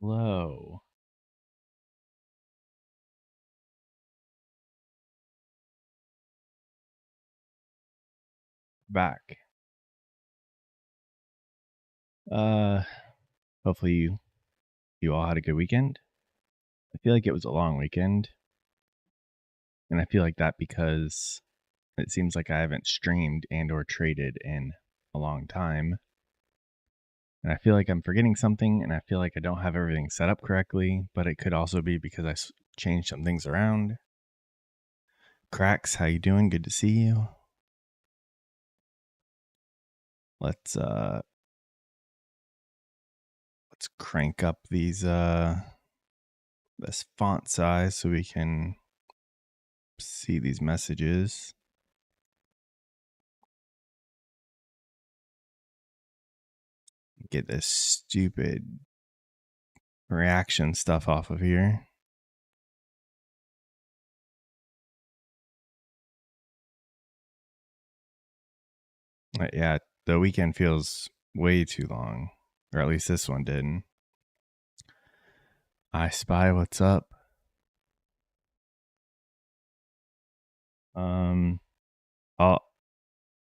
Hello. Back. Uh, Hopefully you all had a good weekend. I feel like it was a long weekend, and I feel like that because it seems like I haven't streamed and or traded in a long time. And I feel like I'm forgetting something, and I feel like I don't have everything set up correctly, but it could also be because I changed some things around. Cracks, how you doing? Good to see you. Let's crank up these this font size so we can see these messages. Get this stupid reaction stuff off of here. Yeah, the weekend feels way too long, or at least this one didn't. I spy what's up.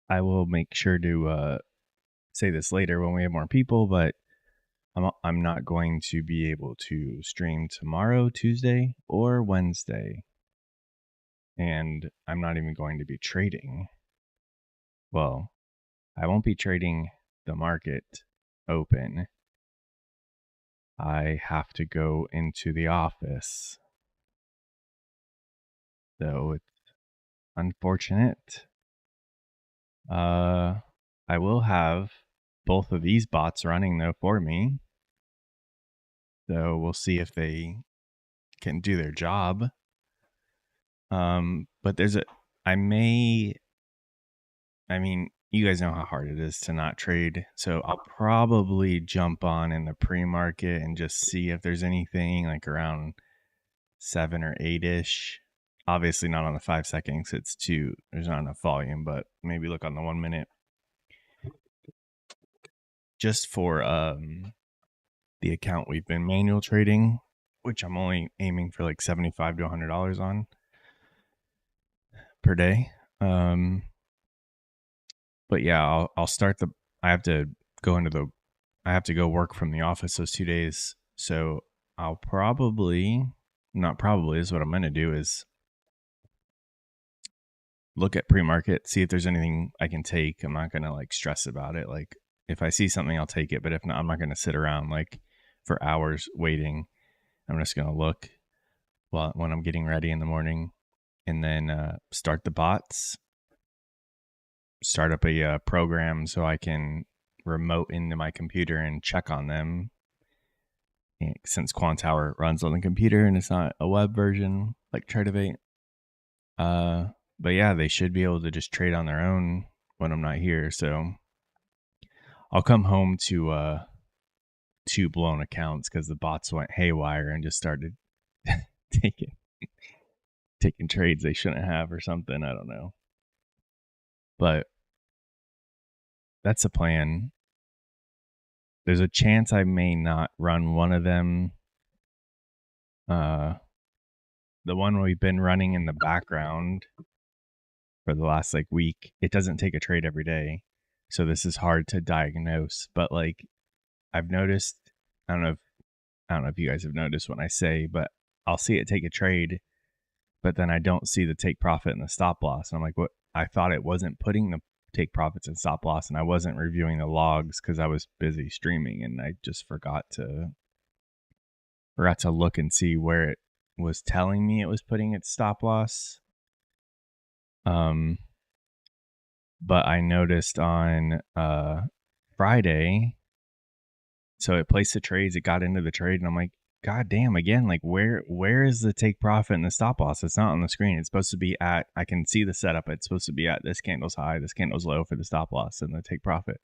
I will make sure to say this later when we have more people, but I'm not going to be able to stream tomorrow, Tuesday, or Wednesday, and I'm not even going to be trading. Well, I won't be trading the market open. I have to go into the office. So it's unfortunate. I will have both of these bots running though for me. So we'll see if they can do their job. But you guys know how hard it is to not trade. So I'll probably jump on in the pre-market and just see if there's anything like around 7 or 8-ish. Obviously not on the 5 seconds. There's not enough volume, but maybe look on the 1 minute. Just for the account we've been manual trading, which I'm only aiming for like $75 to $100 on per day. But yeah, I'll start I have to go work from the office those 2 days. So I'll not probably is what I'm going to do is look at pre-market, see if there's anything I can take. I'm not going to like stress about it. Like if I see something, I'll take it. But if not, I'm not going to sit around like for hours waiting. I'm just going to look when I'm getting ready in the morning, and then start the bots, start up a program so I can remote into my computer and check on them. And since Quantower runs on the computer and it's not a web version like Tradevate. But yeah, they should be able to just trade on their own when I'm not here. So I'll come home to 2 blown accounts because the bots went haywire and just started taking trades they shouldn't have or something. I don't know. But that's the plan. There's a chance I may not run one of them. The one we've been running in the background for the last like week, it doesn't take a trade every day. So this is hard to diagnose. But like I've noticed, I don't know if you guys have noticed when I say, but I'll see it take a trade, but then I don't see the take profit and the stop loss. And I'm like, what? I thought it wasn't putting the take profits and stop loss, and I wasn't reviewing the logs because I was busy streaming, and I just forgot to look and see where it was telling me it was putting its stop loss. But I noticed on Friday, so it placed the trades, it got into the trade, and I'm like, God damn, again, like where is the take profit and the stop loss? It's not on the screen. It's supposed to be at, I can see the setup. It's supposed to be at this candle's high, this candle's low for the stop loss and the take profit.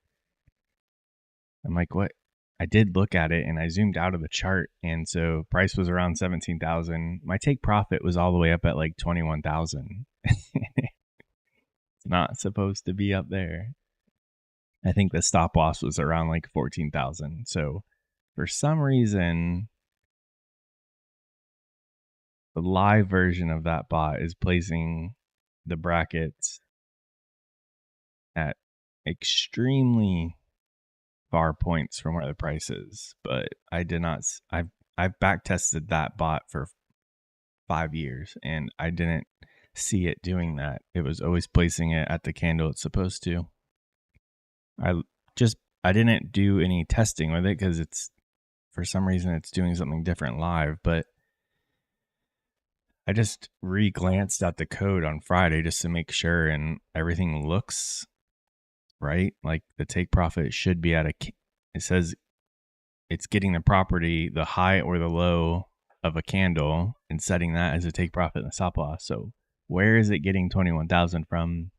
I'm like, what? I did look at it and I zoomed out of the chart. And so price was around 17,000. My take profit was all the way up at like 21,000. It's not supposed to be up there. I think the stop loss was around like 14,000. So for some reason, the live version of that bot is placing the brackets at extremely far points from where the price is. But I did not. I've back tested that bot for 5 years, and I didn't see it doing that. It was always placing it at the candle it's supposed to. I didn't do any testing with it because it's, for some reason, it's doing something different live. But I just re-glanced at the code on Friday just to make sure, and everything looks right. Like the take profit should be at it says it's getting the property, the high or the low of a candle, and setting that as a take profit and a stop loss. So where is it getting 21,000 from?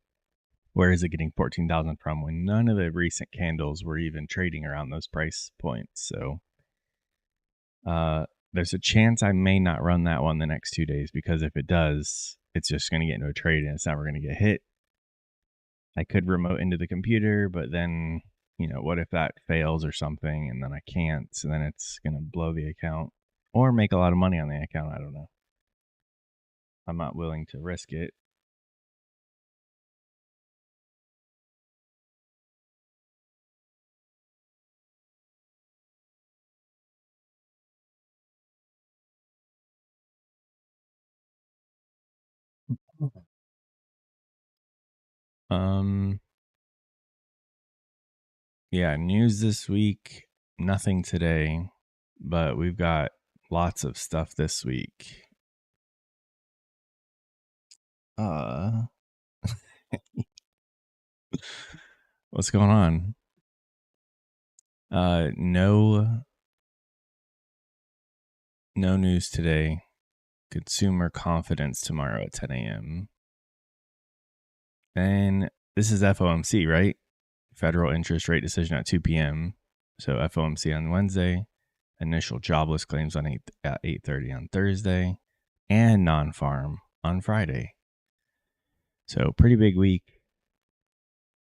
Where is it getting 14,000 from when none of the recent candles were even trading around those price points? So there's a chance I may not run that one the next 2 days, because if it does, it's just going to get into a trade and it's never going to get hit. I could remote into the computer, but then, what if that fails or something and then I can't? So then it's going to blow the account or make a lot of money on the account. I don't know. I'm not willing to risk it. Yeah, news this week, nothing today, but we've got lots of stuff this week. What's going on? No news today. Consumer confidence tomorrow at 10 a.m. And this is FOMC, right? Federal interest rate decision at 2 p.m. So FOMC on Wednesday, initial jobless claims at 8:30 on Thursday, and non-farm on Friday. So pretty big week.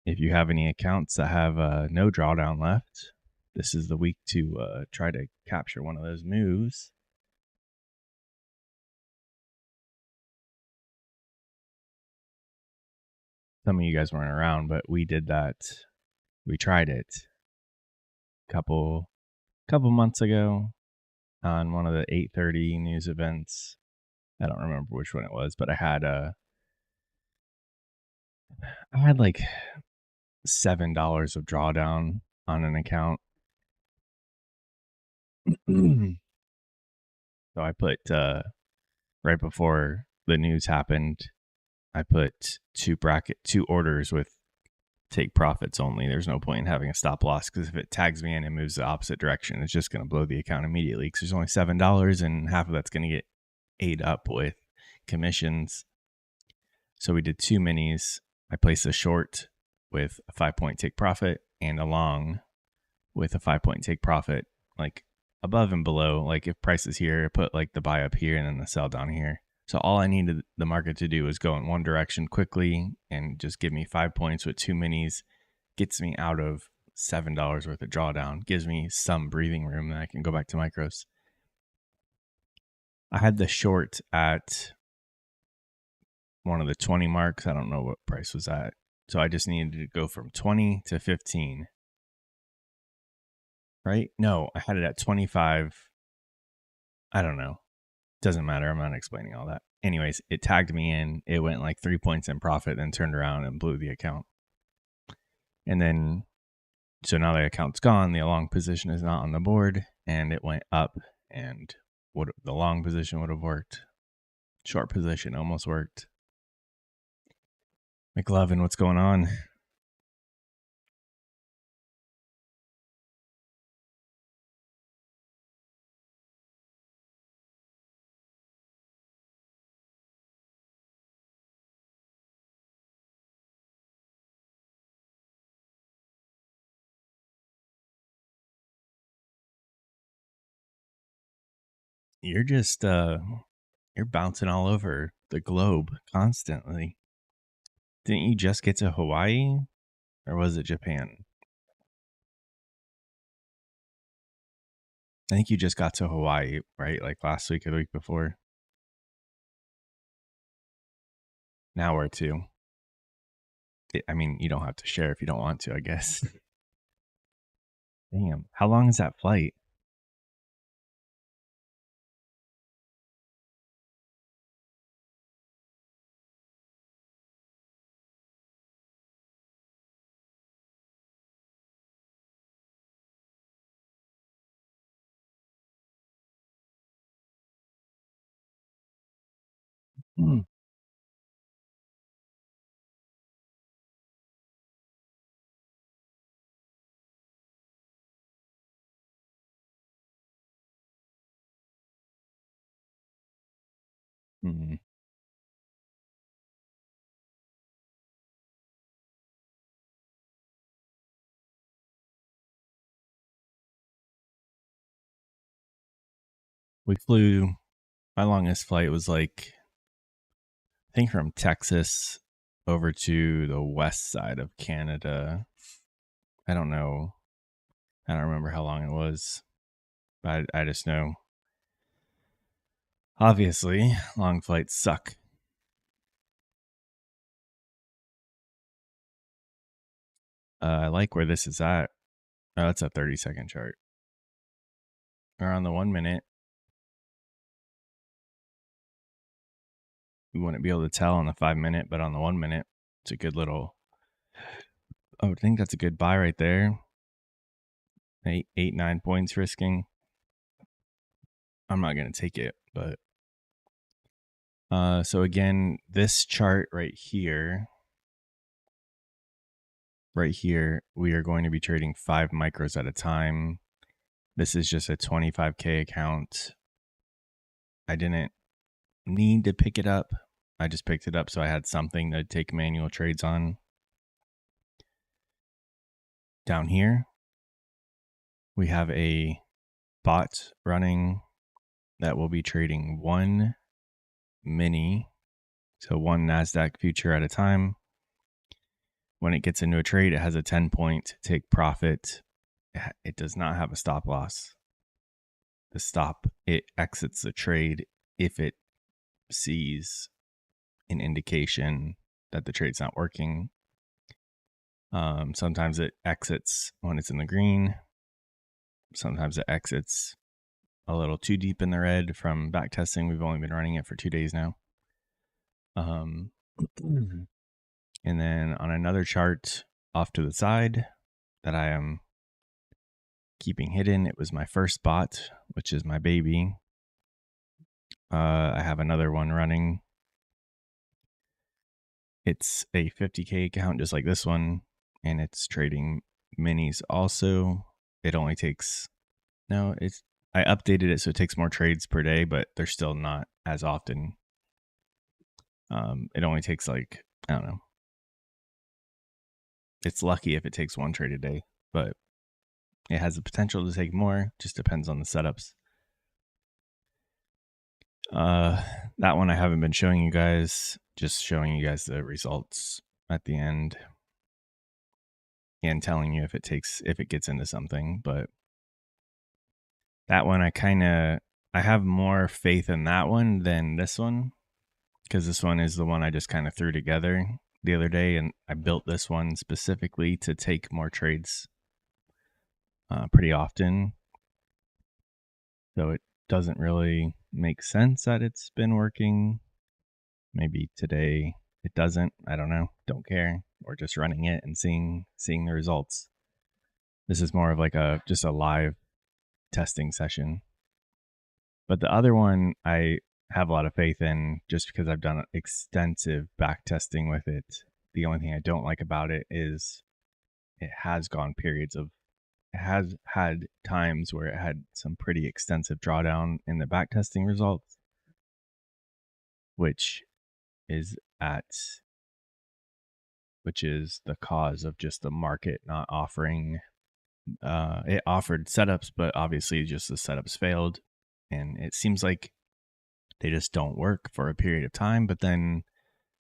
If you have any accounts that have no drawdown left, this is the week to try to capture one of those moves. Some of you guys weren't around, but we did that. We tried it a couple months ago on one of the 8:30 news events. I don't remember which one it was, but I had like $7 of drawdown on an account. So I put right before the news happened, I put two orders with take profits only. There's no point in having a stop loss, because if it tags me in and moves the opposite direction, it's just going to blow the account immediately, because there's only $7 and half of that's going to get ate up with commissions. So we did 2 minis. I placed a short with a 5-point take profit and a long with a 5-point take profit, like above and below. Like if price is here, I put like the buy up here and then the sell down here. So all I needed the market to do was go in one direction quickly and just give me 5 points with 2 minis. Gets me out of $7 worth of drawdown. Gives me some breathing room, and I can go back to micros. I had the short at one of the 20 marks. I don't know what price was at. So I just needed to go from 20 to 15. Right? No, I had it at 25. I don't know. Doesn't matter. I'm not explaining all that. Anyways, it tagged me in. It went like 3 points in profit, then turned around and blew the account. And then, so now the account's gone. The long position is not on the board, and it went up, and the long position would have worked. Short position almost worked. McLovin, what's going on? You're just you're bouncing all over the globe constantly. Didn't you just get to Hawaii, or was it Japan? I think you just got to Hawaii, right? Like last week or the week before. Now where to? I mean, you don't have to share if you don't want to, I guess. Damn. How long is that flight? Hmm. Hmm. We flew, my longest flight was like, I think from Texas over to the west side of Canada. I don't know. I don't remember how long it was. But I just know, obviously, long flights suck. I like where this is at. Oh, that's a 30-second chart. Or on the 1 minute, you wouldn't be able to tell on the 5 minute, but on the 1 minute, it's a good little. Oh, I think that's a good buy right there. 9 points risking. I'm not gonna take it, but so again, this chart right here, we are going to be trading 5 micros at a time. This is just a 25K account. I didn't need to pick it up. I just picked it up so I had something to take manual trades on. Down here, we have a bot running that will be trading 1 mini, so 1 Nasdaq future at a time. When it gets into a trade, it has a 10-point take profit. It does not have a stop loss. The stop, it exits the trade if it sees an indication that the trade's not working. Sometimes it exits when it's in the green. Sometimes it exits a little too deep in the red from back testing. We've only been running it for 2 days now. And then on another chart off to the side that I am keeping hidden, it was my first bot, which is my baby. I have another one running. It's a 50K account just like this one, and it's trading minis also. It only takes, no, it's, I updated it so it takes more trades per day, but they're still not as often. It only takes like, I don't know. It's lucky if it takes 1 trade a day, but it has the potential to take more. Just depends on the setups. That one I haven't been showing you guys, just showing you guys the results at the end and telling you if it gets into something. But that one I have more faith in that one than this one, because this one is the one I just kind of threw together the other day, and I built this one specifically to take more trades pretty often. So it doesn't really make sense that it's been working. Maybe today it doesn't. I don't know. Don't care. We're just running it and seeing the results. This is more of like just a live testing session. But the other one I have a lot of faith in just because I've done extensive back testing with it. The only thing I don't like about it is it has gone periods of, it has had times where it had some pretty extensive drawdown in the back testing results, which is the cause of just the market not offering. It offered setups, but obviously just the setups failed, and it seems like they just don't work for a period of time. But then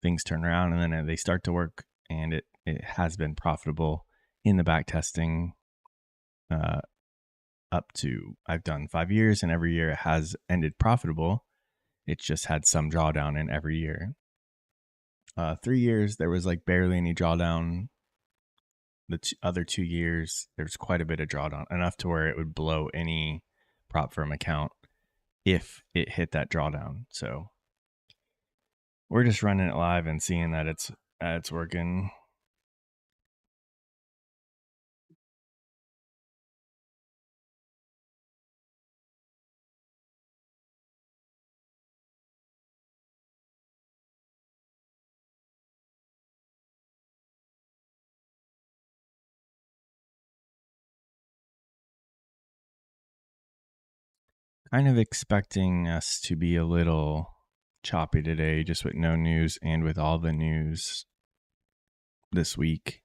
things turn around, and then they start to work, and it has been profitable in the back testing. up to, I've done 5 years, and every year it has ended profitable. It's just had some drawdown in every year. 3 years, there was like barely any drawdown. The other 2 years, there's quite a bit of drawdown, enough to where it would blow any prop firm account if it hit that drawdown. So we're just running it live and seeing that it's working. Kind of expecting us to be a little choppy today, just with no news and with all the news this week.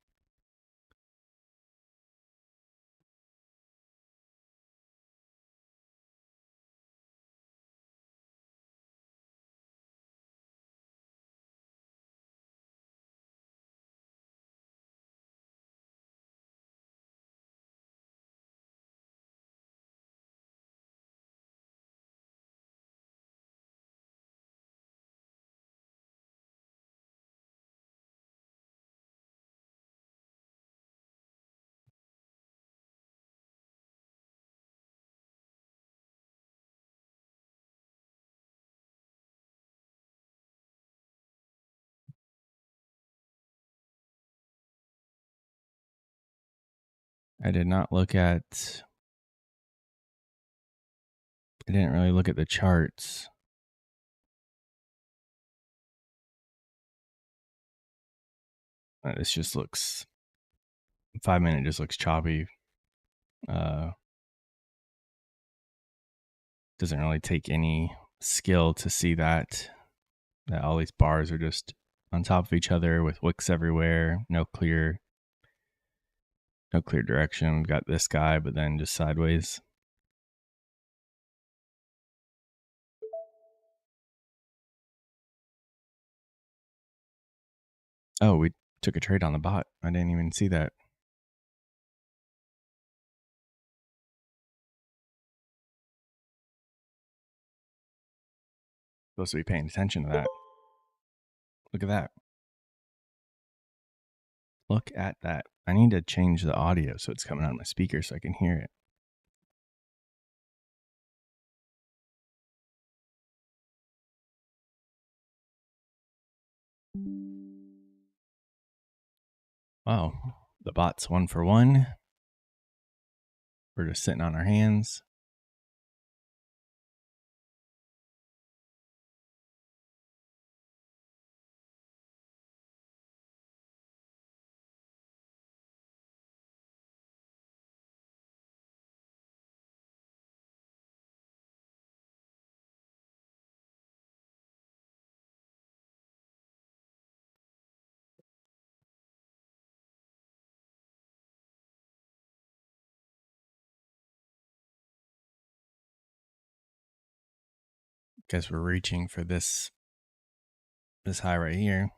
I did not look at, I didn't really look at the charts. This just looks, 5 minute just looks choppy. Doesn't really take any skill to see that all these bars are just on top of each other with wicks everywhere. No clear direction. We've got this guy, but then just sideways. Oh, we took a trade on the bot. I didn't even see that. Supposed to be paying attention to that. Look at that. Look at that. I need to change the audio so it's coming out of my speaker so I can hear it. Wow. The bot's 1 for 1. We're just sitting on our hands. Guess we're reaching for this high right here.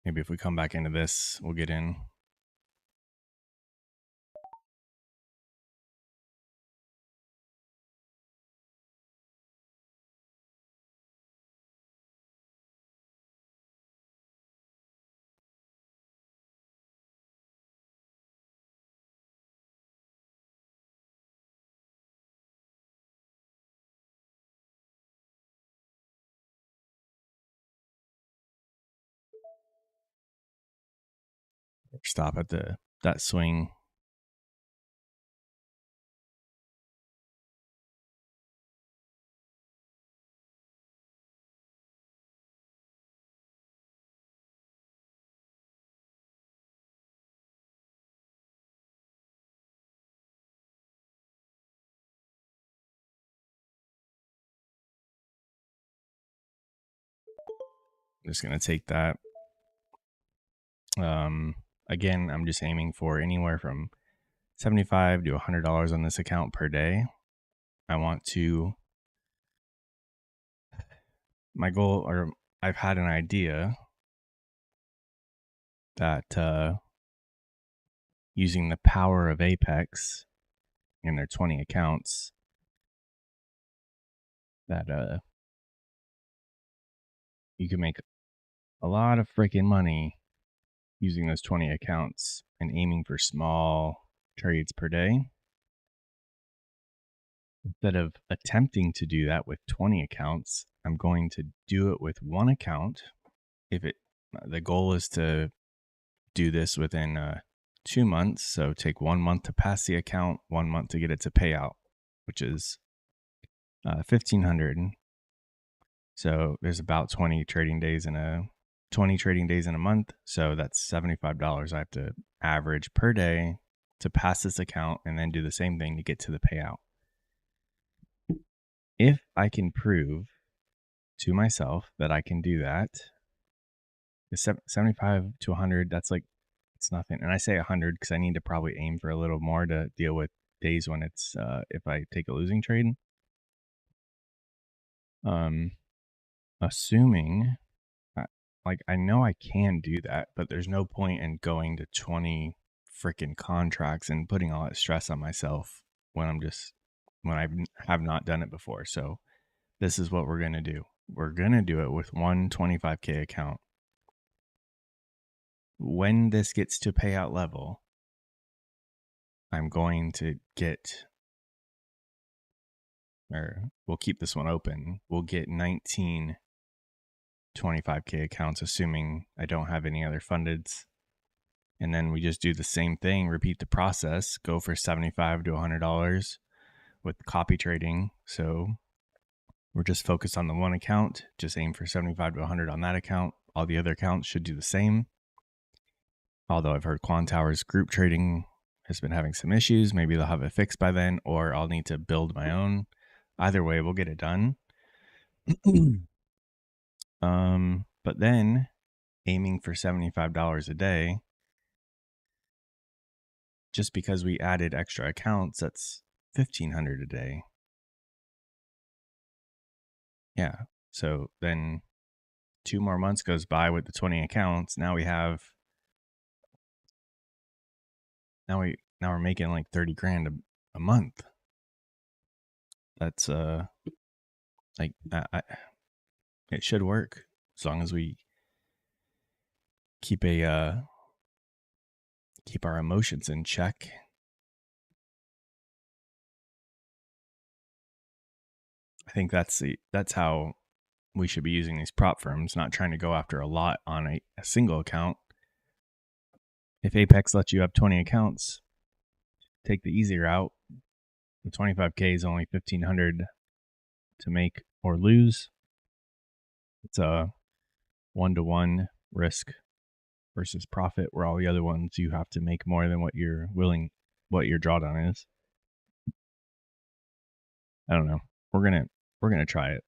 Maybe if we come back into this, we'll get in. Stop at that swing. I'm just gonna take that. Again, I'm just aiming for anywhere from $75 to $100 on this account per day. I want to, my goal, or I've had an idea that using the power of Apex in their 20 accounts, that you can make a lot of freaking money using those 20 accounts and aiming for small trades per day. Instead of attempting to do that with 20 accounts, I'm going to do it with one account. The goal is to do this within 2 months. So take 1 month to pass the account, 1 month to get it to pay out, which is 1,500. So there's about 20 trading days in a month. So that's $75 I have to average per day to pass this account, and then do the same thing to get to the payout. If I can prove to myself that I can do that, the 75 to 100, that's like, it's nothing. And I say 100 because I need to probably aim for a little more to deal with days when it's if I take a losing trade. Assuming, I know I can do that, but there's no point in going to 20 freaking contracts and putting all that stress on myself when I have not done it before. So this is what we're going to do. We're going to do it with one 25K account. When this gets to payout level, I'm going to we'll keep this one open. We'll get 19 25K accounts, assuming I don't have any other fundeds. And then we just do the same thing, repeat the process, go for $75 to $100 with copy trading. So we're just focused on the one account, just aim for 75 to 100 on that account. All the other accounts should do the same. Although I've heard Quantower's group trading has been having some issues. Maybe they'll have it fixed by then, or I'll need to build my own. Either way, we'll get it done. But then aiming for $75 a day, just because we added extra accounts, that's $1,500 a day. Yeah. So then 2 more months goes by with the 20 accounts. Now we're making like 30 grand a month. That's like it should work as long as we keep our emotions in check. I think that's how we should be using these prop firms, not trying to go after a lot on a single account. If Apex lets you have 20 accounts, take the easy route. The 25K is only 1,500 to make or lose. It's a 1-to-1 risk versus profit, where all the other ones you have to make more than what your drawdown is. I don't know. We're gonna try it,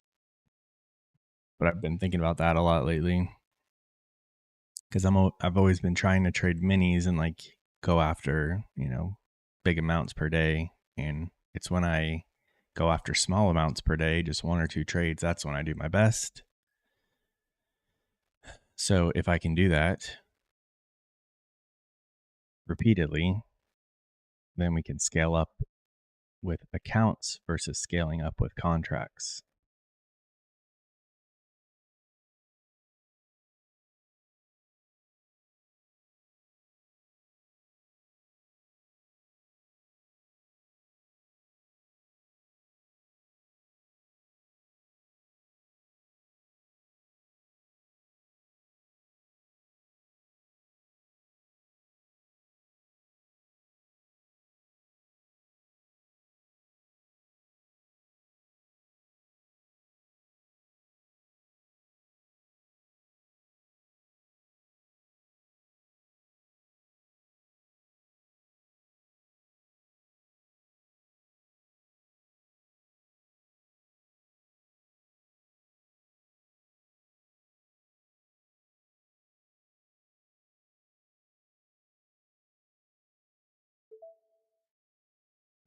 but I've been thinking about that a lot lately because I've always been trying to trade minis and like go after big amounts per day, and it's when I go after small amounts per day, just 1 or 2 trades, that's when I do my best. So if I can do that repeatedly, then we can scale up with accounts versus scaling up with contracts.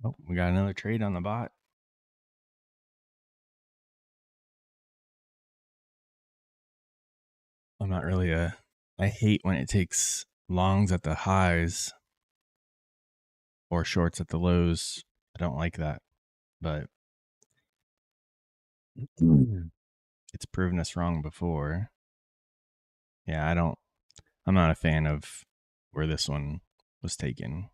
Oh, we got another trade on the bot. I'm not really a I hate when it takes longs at the highs or shorts at the lows. I don't like that, but it's proven us wrong before. Yeah, I'm not a fan of where this one was taken.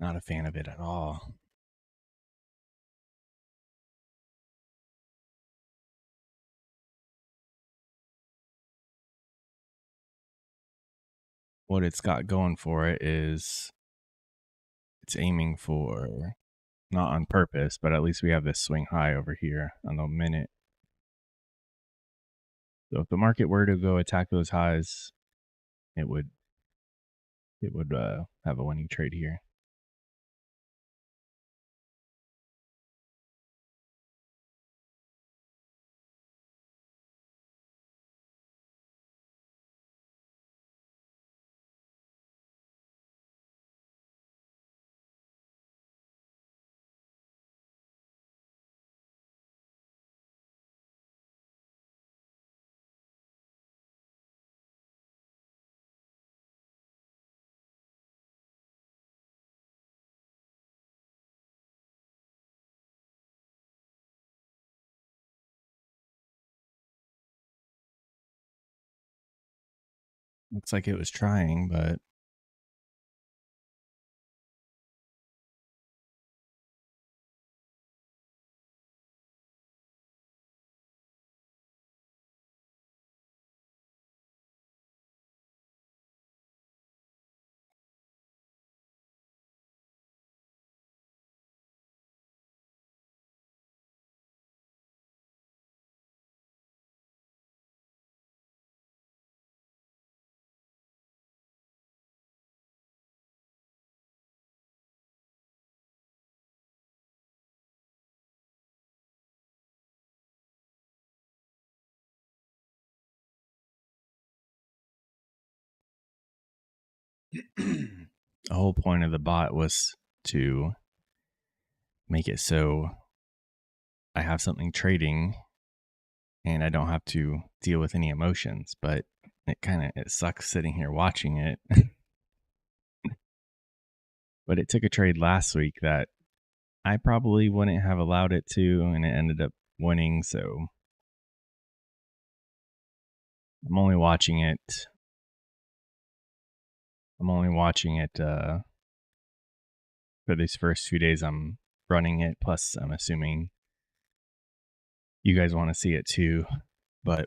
Not a fan of it at all. What it's got going for it is it's aiming for, not on purpose, but at least we have this swing high over here on the minute. So if the market were to go attack those highs, it would have a winning trade here. Looks like it was trying, but the whole point of the bot was to make it so I have something trading and I don't have to deal with any emotions, but it sucks sitting here watching it. But it took a trade last week that I probably wouldn't have allowed it to, and it ended up winning. So I'm only watching it. I'm only watching it for these first few days. I'm running it. Plus, I'm assuming you guys want to see it too. But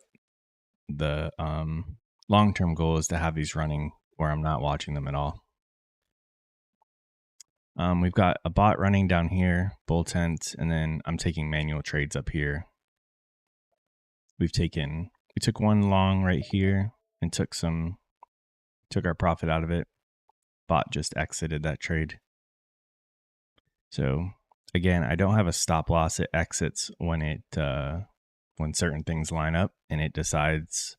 the long-term goal is to have these running where I'm not watching them at all. We've got a bot running down here, bull tent, and then I'm taking manual trades up here. We took one long right here and took our profit out of it. Bot just exited that trade. So again, I don't have a stop loss. It exits when certain things line up and it decides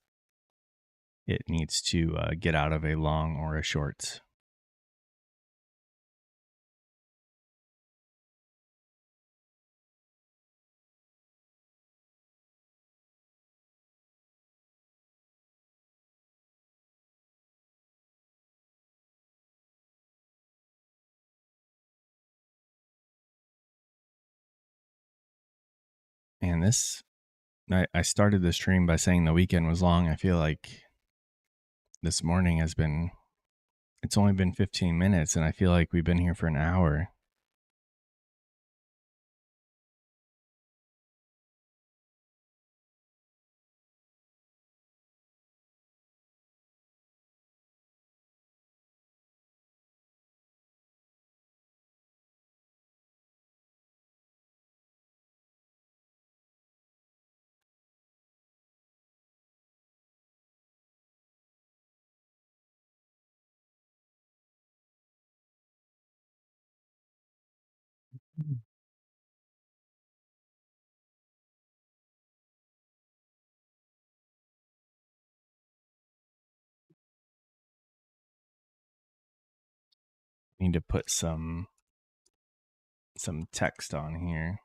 it needs to get out of a long or a short. And I started the stream by saying the weekend was long. I feel like this morning it's only been 15 minutes and I feel like we've been here for an hour. Need to put some text on here.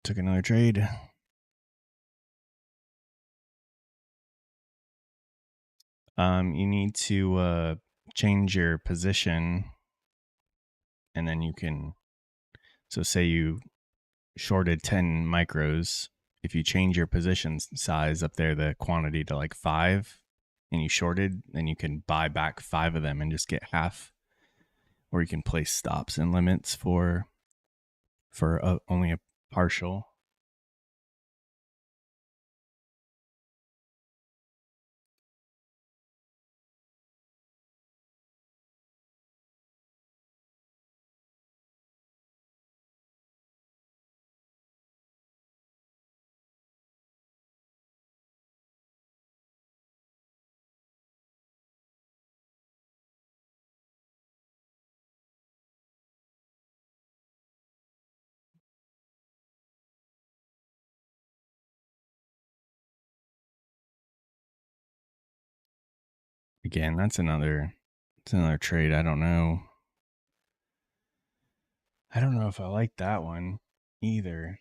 Took another trade. You need to change your position, and then you can. So say you shorted 10 micros. If you change your position size up there, the quantity to like 5, and you shorted, then you can buy back 5 of them and just get half. Or you can place stops and limits for only a partial. Again, it's another trade. I don't know. I don't know if I like that one either.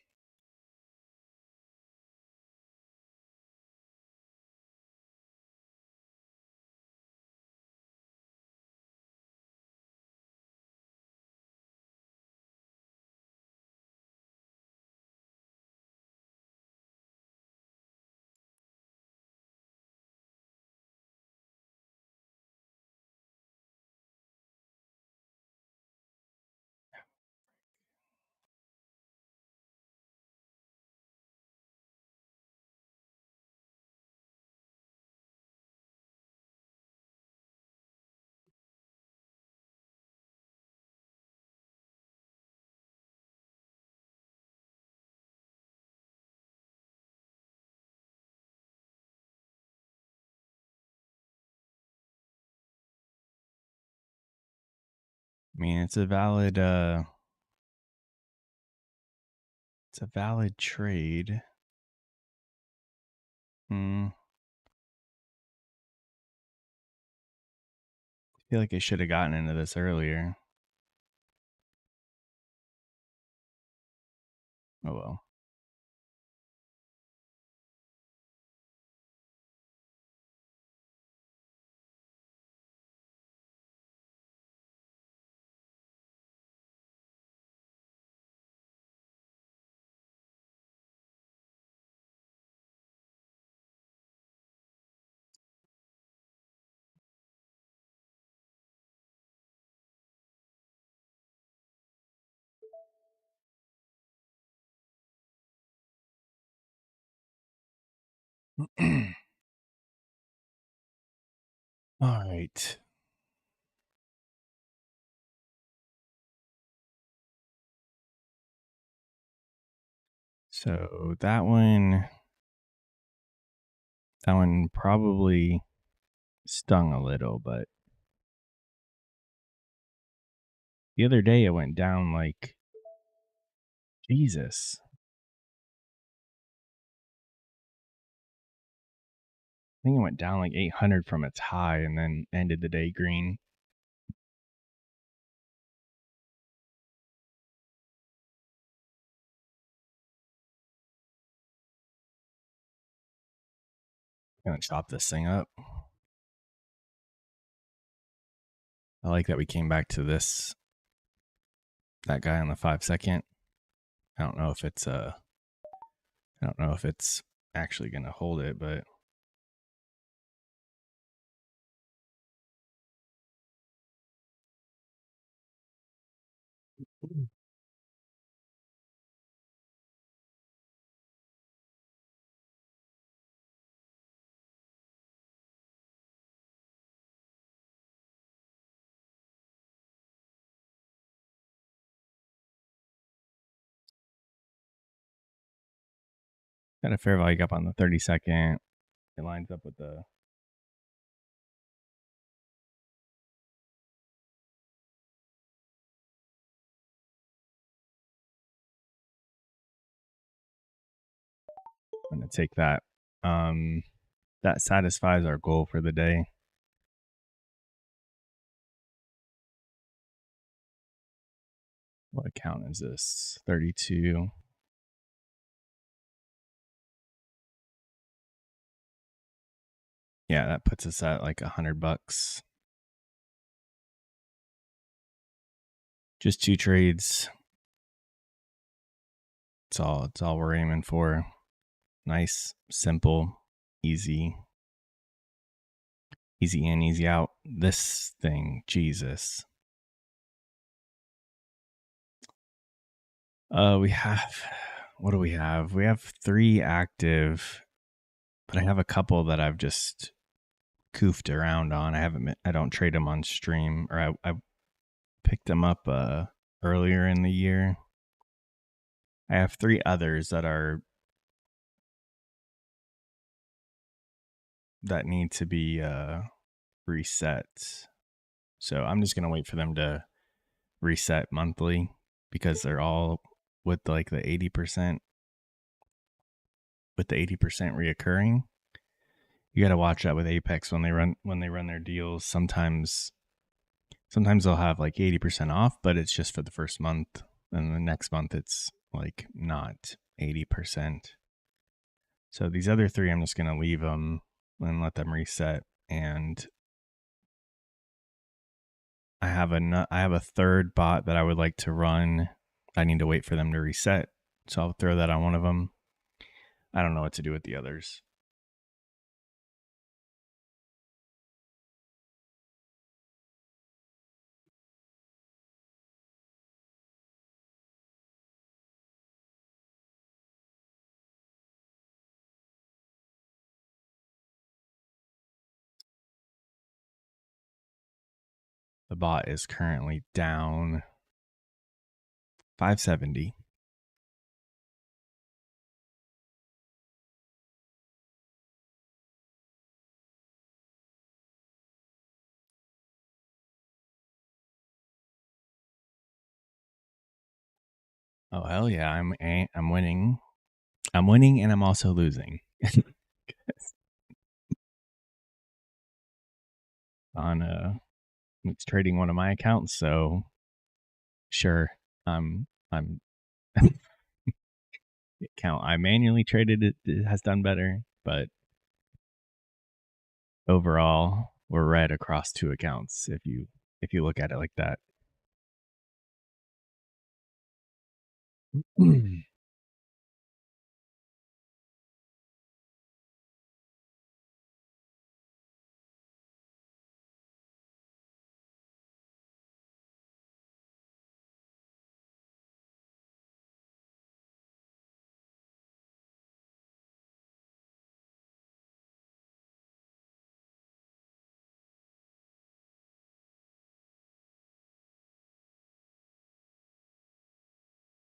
I mean, it's a valid trade. I feel like I should have gotten into this earlier. Oh well. All right. So that one probably stung a little, but the other day it went down like Jesus. I think it went down like 800 from its high and then ended the day green. Gonna chop this thing up. I like that we came back to that guy on the 5 second. I don't know if it's actually gonna hold it, but got a fair value up on the 30 second. It lines up with the I'm gonna take that. That satisfies our goal for the day. What account is this? 32. Yeah, that puts us at like $100. Just 2 trades. It's all we're aiming for. Nice, simple, easy in, easy out. This thing, Jesus. We have, what do we have? We have 3 active, but I have a couple that I've just goofed around on. I don't trade them on stream, or I picked them up earlier in the year. I have 3 others that need to be reset. So I'm just gonna wait for them to reset monthly because they're all with like the 80% reoccurring. You got to watch that with Apex when they run their deals. Sometimes they'll have like 80% off, but it's just for the first month, and the next month it's like not 80%. So these other 3, I'm just gonna leave them and let them reset. And I have a third bot that I would like to run. I need to wait for them to reset, so I'll throw that on one of them. I don't know what to do with the others. The bot is currently down 570. Oh hell yeah, I'm winning. I'm winning and I'm also losing. On it's trading one of my accounts, so sure. I'm account I manually traded it has done better, but overall we're red across 2 accounts if you look at it like that.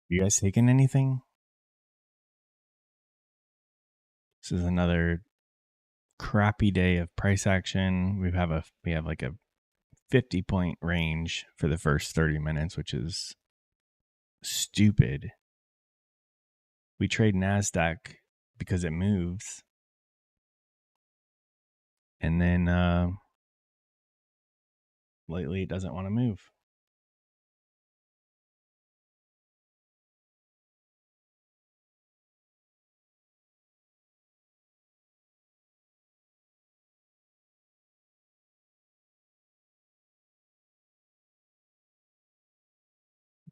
You guys taking anything? This is another crappy day of price action. We have like a 50-point range for the first 30 minutes, which is stupid. We trade Nasdaq because it moves, and then lately it doesn't want to move.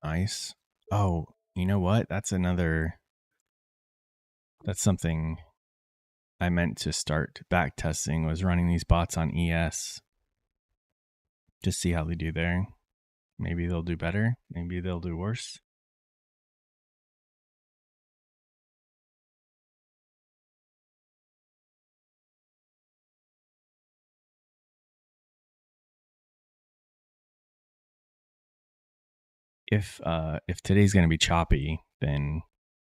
Nice. Oh, you know what? That's something I meant to start back testing, was running these bots on ES. Just see how they do there. Maybe they'll do better. Maybe they'll do worse. If today's going to be choppy, then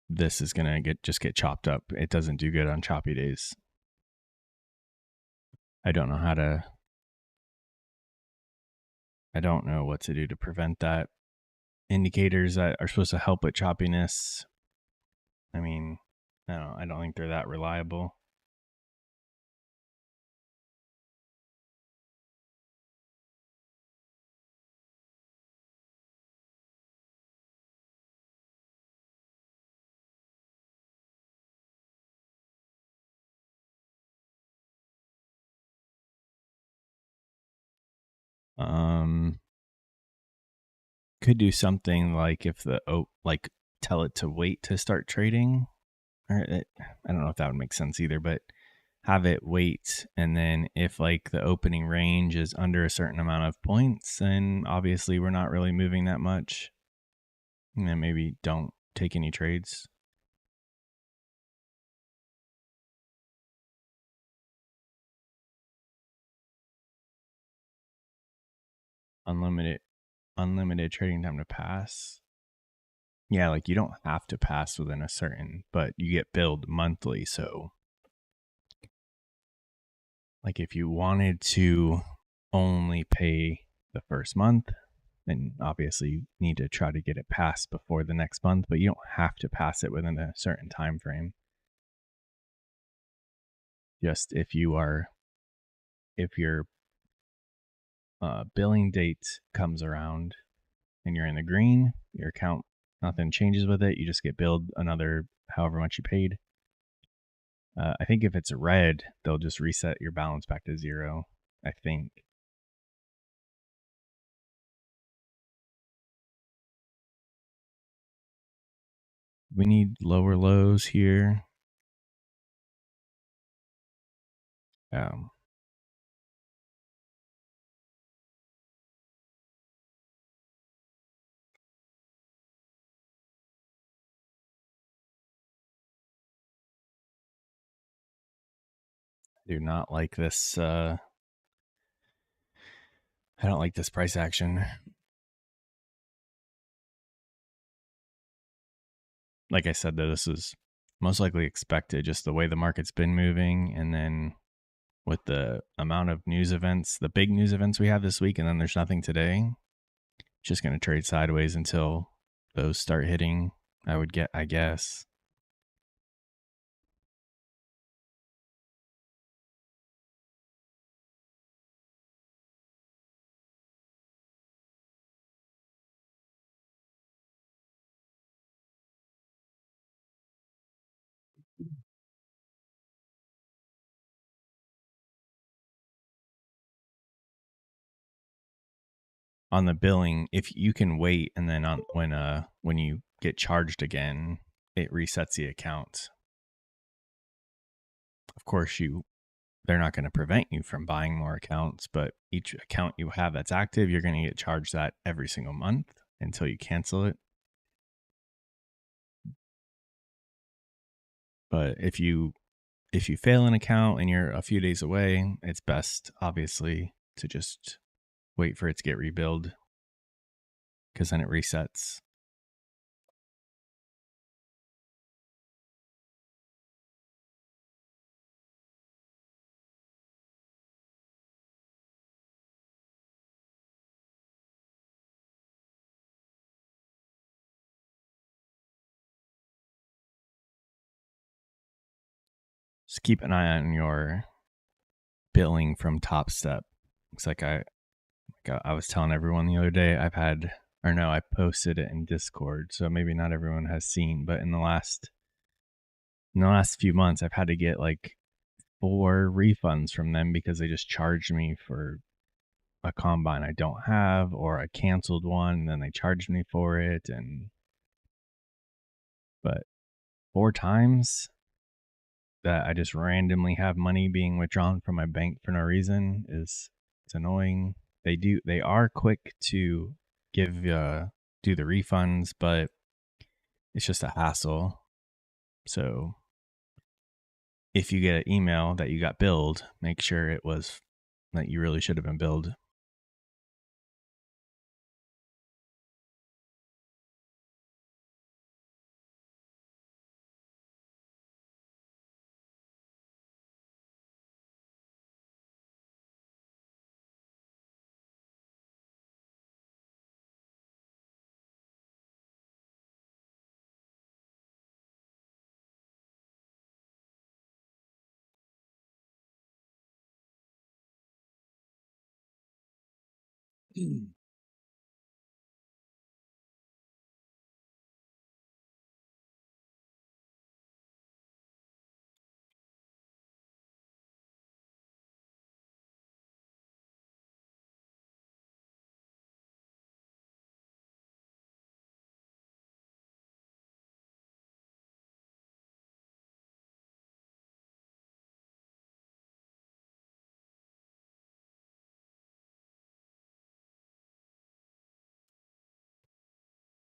this is going to get chopped up. It doesn't do good on choppy days. I don't know what to do to prevent that. Indicators that are supposed to help with choppiness, I mean, I don't think they're that reliable. Um, could do something like if the like tell it to wait to start trading, or I don't know if that would make sense either, but have it wait, and then if like the opening range is under a certain amount of points, then obviously we're not really moving that much, and then maybe don't take any trades. Unlimited trading time to pass. Yeah, like you don't have to pass within a certain, but you get billed monthly. So, like if you wanted to only pay the first month, then obviously you need to try to get it passed before the next month, but you don't have to pass it within a certain time frame. Just if your billing date comes around and you're in the green, your account, nothing changes with it. You just get billed another however much you paid. I think if it's red, they'll just reset your balance back to zero. I think. We need lower lows here. Um, I do not like this. I don't like this price action. Like I said, though, this is most likely expected, just the way the market's been moving, and then with the amount of news events, the big news events we have this week, and then there's nothing today. Just going to trade sideways until those start hitting. I guess. On the billing, if you can wait, and then on when you get charged again, it resets the account. Of course, they're not going to prevent you from buying more accounts, but each account you have that's active, you're going to get charged that every single month until you cancel it. But if you fail an account and you're a few days away, it's best obviously to just wait for it to get rebuild, because then it resets. Just keep an eye on your billing from TopStep. Looks like I was telling everyone the other day, I posted it in Discord, so maybe not everyone has seen, but in the last few months, I've had to get like 4 refunds from them because they just charged me for a combine I don't have, or I canceled one and then they charged me for it. But 4 times that I just randomly have money being withdrawn from my bank for no reason it's annoying. They are quick to give do the refunds, but it's just a hassle. So if you get an email that you got billed, make sure it was that you really should have been billed.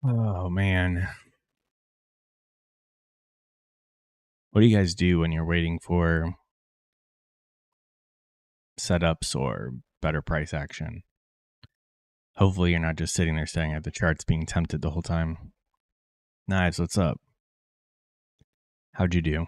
Oh man. What do you guys do when you're waiting for setups or better price action? Hopefully you're not just sitting there staring at the charts being tempted the whole time. Knives, what's up? How'd you do?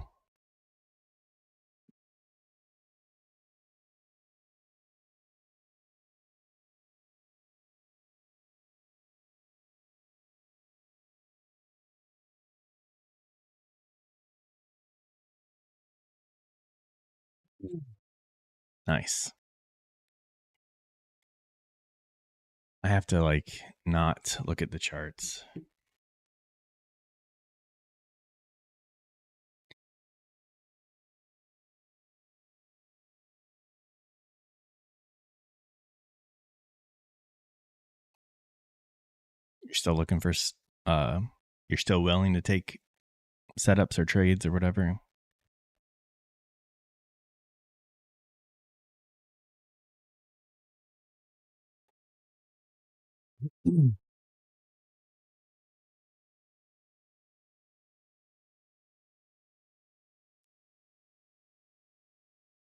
Nice. I have to not look at the charts. You're still looking for uh you're still willing to take setups or trades or whatever.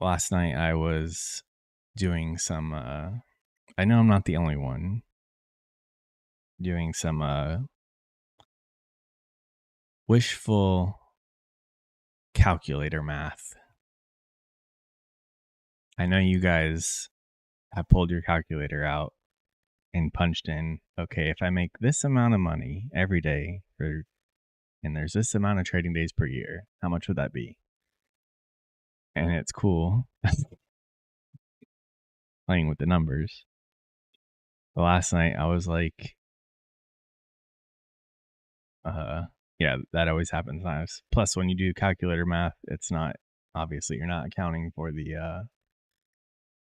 Last night I was doing some I know I'm not the only one doing some wishful calculator math. I know you guys have pulled your calculator out and punched in, okay, if I make this amount of money every day and there's this amount of trading days per year, how much would that be? And it's cool playing with the numbers. But last night I was like, yeah, that always happens. Nice. Plus, when you do calculator math, it's not obviously you're not accounting for you're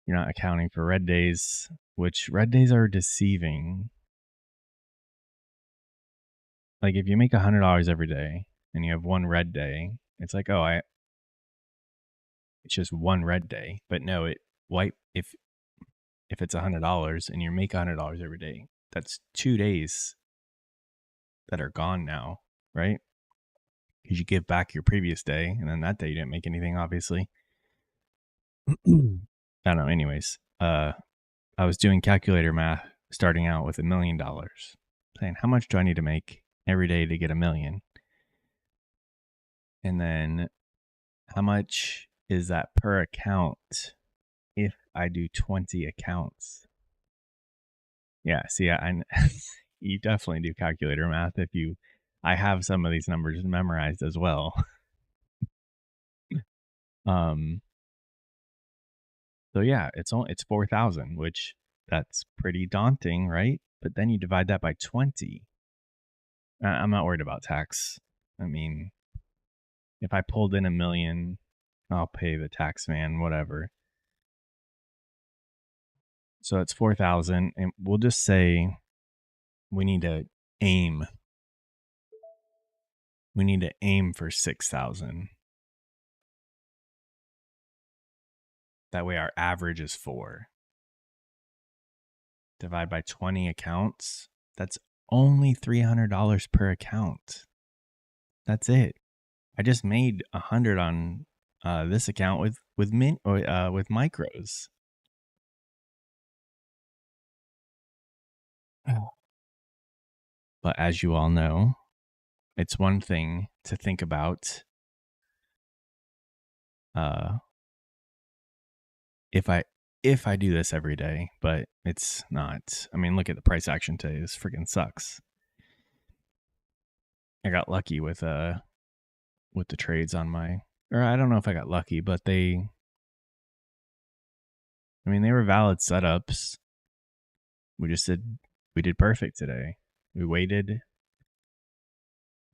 not accounting for red days, which red days are deceiving. Like if you make $100 every day and you have one red day, it's like, oh, it's just one red day. But no, it wipe if it's $100 and you make $100 every day, that's 2 days that are gone now, right? Because you give back your previous day, and then that day you didn't make anything, obviously. I don't know. Anyways, I was doing calculator math, starting out with $1 million, saying how much do I need to make every day to get $1 million, and then how much is that per account if I do 20 accounts? Yeah, see, you definitely do calculator math if you. I have some of these numbers memorized as well. Um, so yeah, it's 4,000, which that's pretty daunting, right? But then you divide that by 20. I'm not worried about tax. I mean, if I pulled in $1 million, I'll pay the tax man, whatever. So it's 4,000, and we'll just say we need to aim. We need to aim for 6,000. That way, our average is 4. Divide by 20 accounts. That's only $300 per account. That's it. I just made 100 on this account with micros. But as you all know, it's one thing to think about if I do this every day, but it's not. I mean, look at the price action today. This freaking sucks. I got lucky with the trades on my, or I don't know if I got lucky, but they were valid setups. We did perfect today. We waited,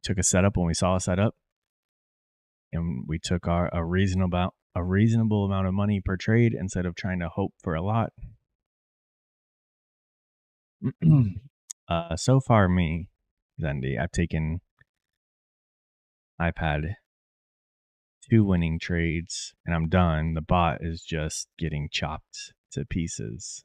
took a setup when we saw a setup, and we took a reasonable amount of money per trade instead of trying to hope for a lot. So far, me, Zendy, I've had 2 winning trades, and I'm done. The bot is just getting chopped to pieces.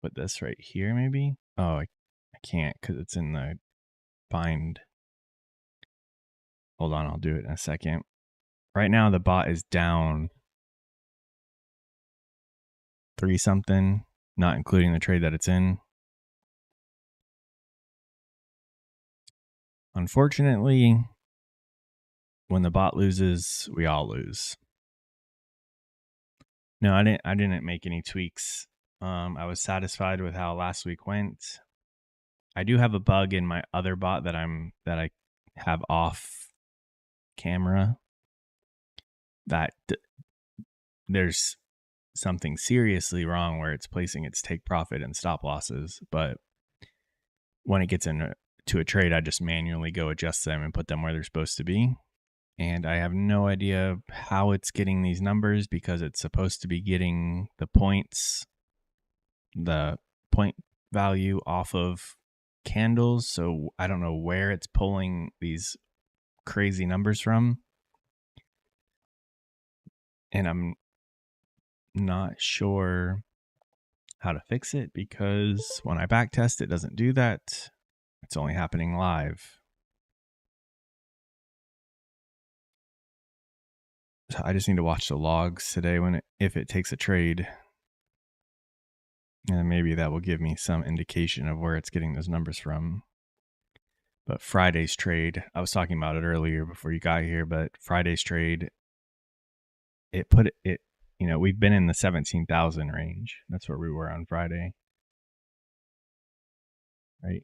Put this right here, maybe. Oh, I can't because it's in the bind. Hold on, I'll do it in a second. Right now, the bot is down 3 something, not including the trade that it's in. Unfortunately, when the bot loses, we all lose. No, I didn't make any tweaks. I was satisfied with how last week went. I do have a bug in my other bot that I have off camera that there's something seriously wrong where it's placing its take profit and stop losses, but when it gets into a trade, I just manually go adjust them and put them where they're supposed to be. And I have no idea how it's getting these numbers because it's supposed to be getting the point value off of candles. So I don't know where it's pulling these crazy numbers from. And I'm not sure how to fix it because when I backtest, it doesn't do that. It's only happening live. So I just need to watch the logs today if it takes a trade. And maybe that will give me some indication of where it's getting those numbers from. But Friday's trade, I was talking about it earlier before you got here, but Friday's trade, it put it, we've been in the 17,000 range. That's where we were on Friday. Right.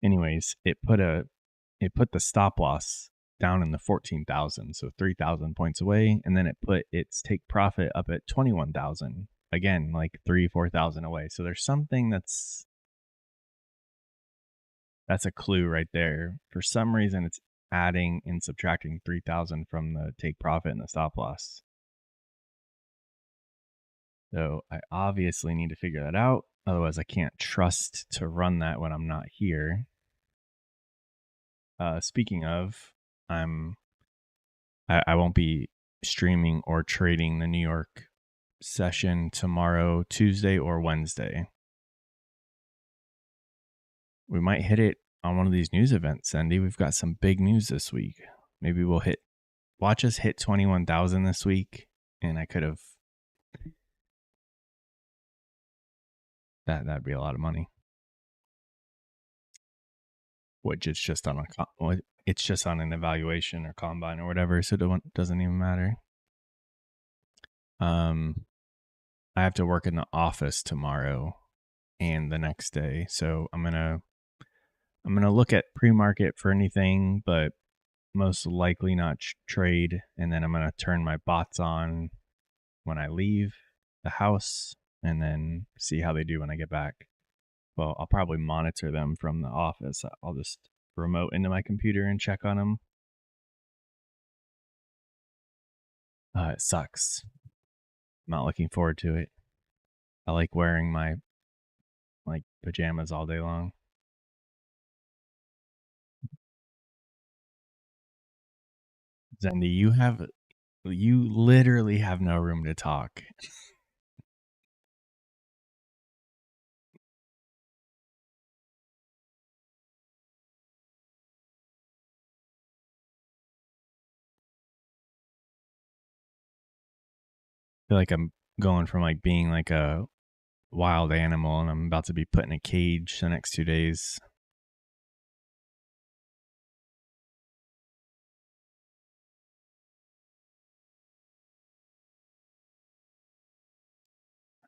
Anyways, it put the stop loss down in the 14,000, so 3,000 points away, and then it put its take profit up at 21,000. Again, like 4,000 away. So there's something that's a clue right there. For some reason, it's adding and subtracting 3,000 from the take profit and the stop loss. So I obviously need to figure that out. Otherwise, I can't trust to run that when I'm not here. Speaking of, I won't be streaming or trading the New York session tomorrow, Tuesday or Wednesday. We might hit it on one of these news events, Sandy. We've got some big news this week. Maybe we'll watch us hit 21,000 this week, and I could have. That'd be a lot of money. Which it's just on an evaluation or combine or whatever, so it doesn't even matter. I have to work in the office tomorrow and the next day, so I'm gonna look at pre-market for anything, but most likely not trade, and then I'm gonna turn my bots on when I leave the house, and then see how they do when I get back. Well, I'll probably monitor them from the office. I'll just remote into my computer and check on them. It sucks. I'm not looking forward to it. I like wearing my pajamas all day long. Zendy, you literally have no room to talk. I feel like I'm going from being like a wild animal and I'm about to be put in a cage the next 2 days.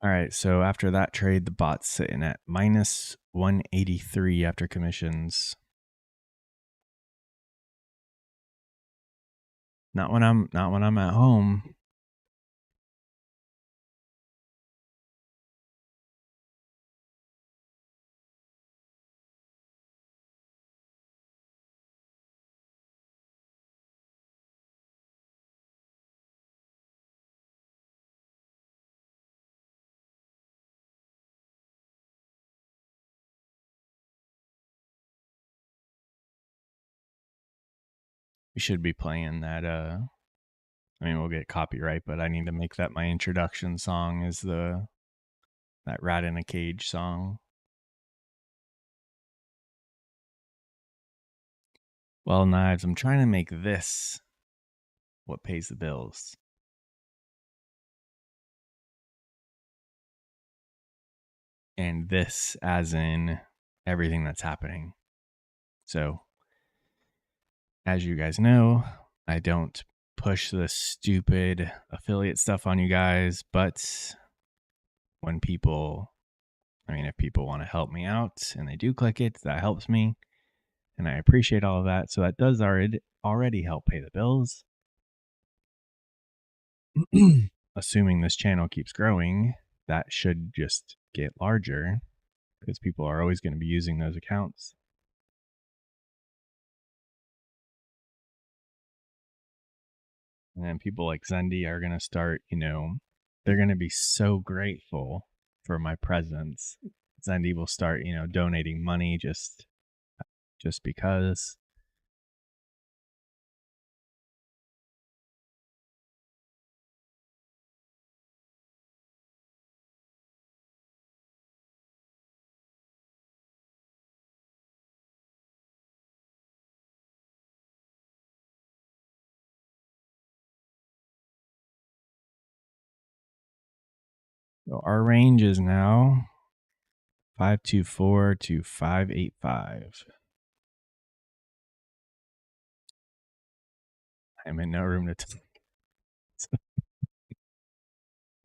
All right, so after that trade, the bot's sitting at minus 183 after commissions. Not when I'm at home. We should be playing that I mean, we'll get copyright, but I need to make that my introduction song is that Rat in a Cage song. Well, Knives, I'm trying to make this what pays the bills. And this as in everything that's happening. So, as you guys know, I don't push the stupid affiliate stuff on you guys, but when people, if people want to help me out and they do click it, that helps me. And I appreciate all of that. So that does already help pay the bills. Assuming this channel keeps growing, that should just get larger because people are always going to be using those accounts. And then people like Zendy are going to start, they're going to be so grateful for my presence. Zendy will start, donating money just because. So our range is now 524 to 585. I'm in no room to talk.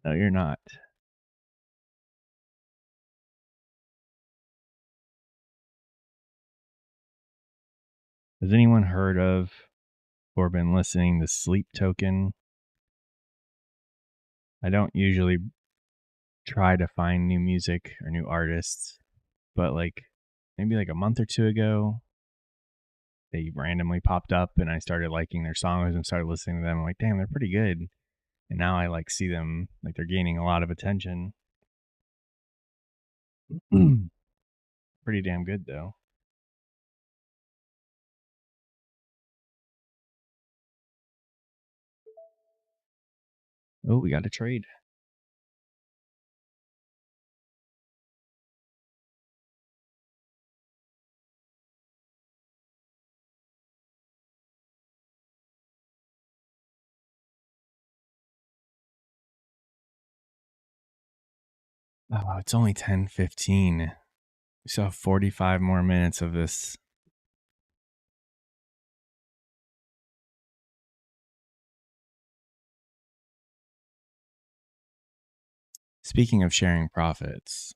No, you're not. Has anyone heard of or been listening to Sleep Token? I don't usually try to find new music or new artists, but maybe a month or two ago, they randomly popped up and I started liking their songs and started listening to them. I'm like, damn, they're pretty good. And now I see them they're gaining a lot of attention. Pretty damn good though. Oh, we got a trade. Oh, it's only 10:15. We still have 45 more minutes of this. Speaking of sharing profits,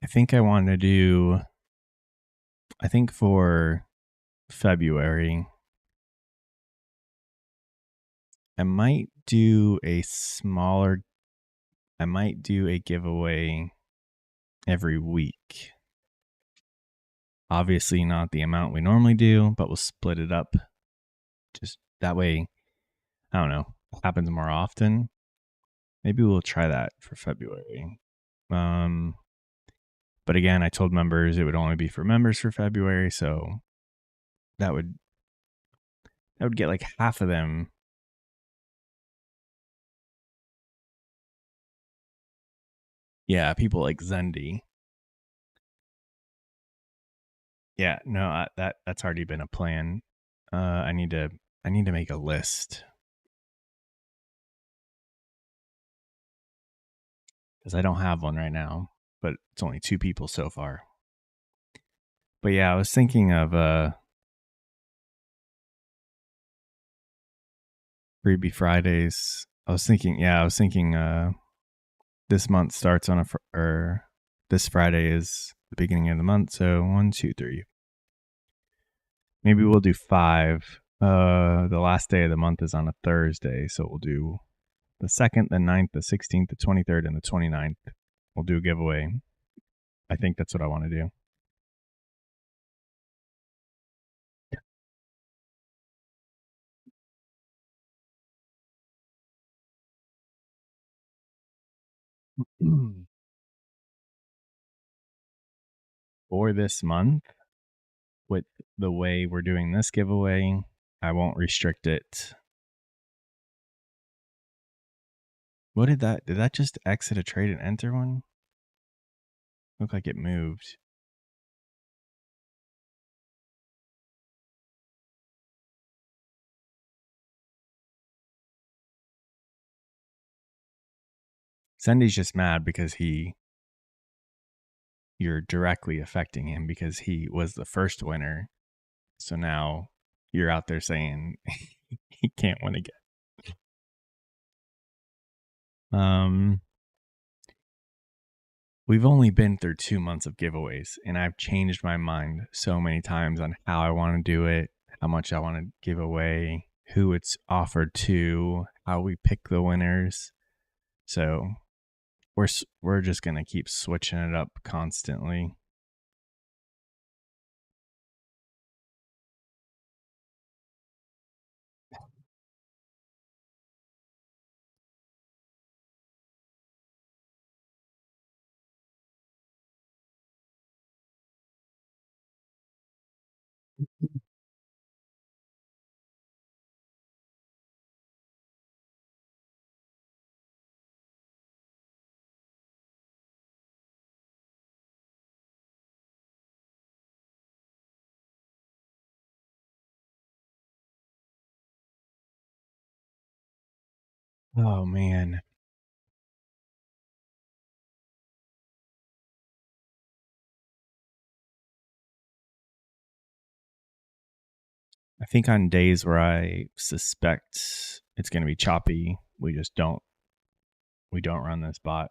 I think for February, I might do a giveaway every week. Obviously not the amount we normally do, but we'll split it up. Just that way, I don't know, happens more often. Maybe we'll try that for February. But again, I told members it would only be for members for February, so that would get half of them. Yeah, people like Zendy. Yeah, no, that's already been a plan. I need to make a list because I don't have one right now, but it's only 2 people so far. But yeah, I was thinking of Freebie Fridays. I was thinking this month starts on or this Friday is the beginning of the month, so 1, 2, 3. Maybe we'll do 5. The last day of the month is on a Thursday, so we'll do the 2nd, the 9th, the 16th, the 23rd, and the 29th. We'll do a giveaway. I think that's what I want to do. For this month, with the way we're doing this giveaway, I won't restrict it What did that just exit a trade and enter one? Looked like it moved. Sendy's just mad because you're directly affecting him because he was the first winner. So now you're out there saying he can't win again. We've only been through 2 months of giveaways, and I've changed my mind so many times on how I want to do it, how much I want to give away, who it's offered to, how we pick the winners. So we're just gonna keep switching it up constantly. Oh man. I think on days where I suspect it's going to be choppy, we don't run this bot.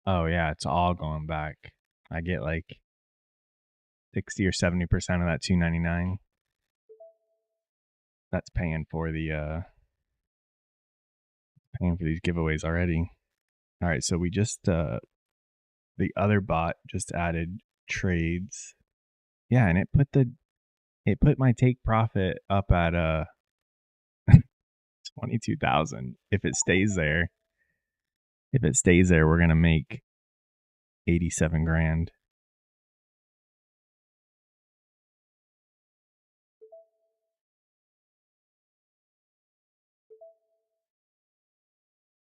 Oh yeah, it's all going back. I get like 60 or 70% of that 299. That's paying for these giveaways already. All right, so we just the other bot just added trades. Yeah, and it put my take profit up at 22,000. If it stays there, we're going to make 87 grand.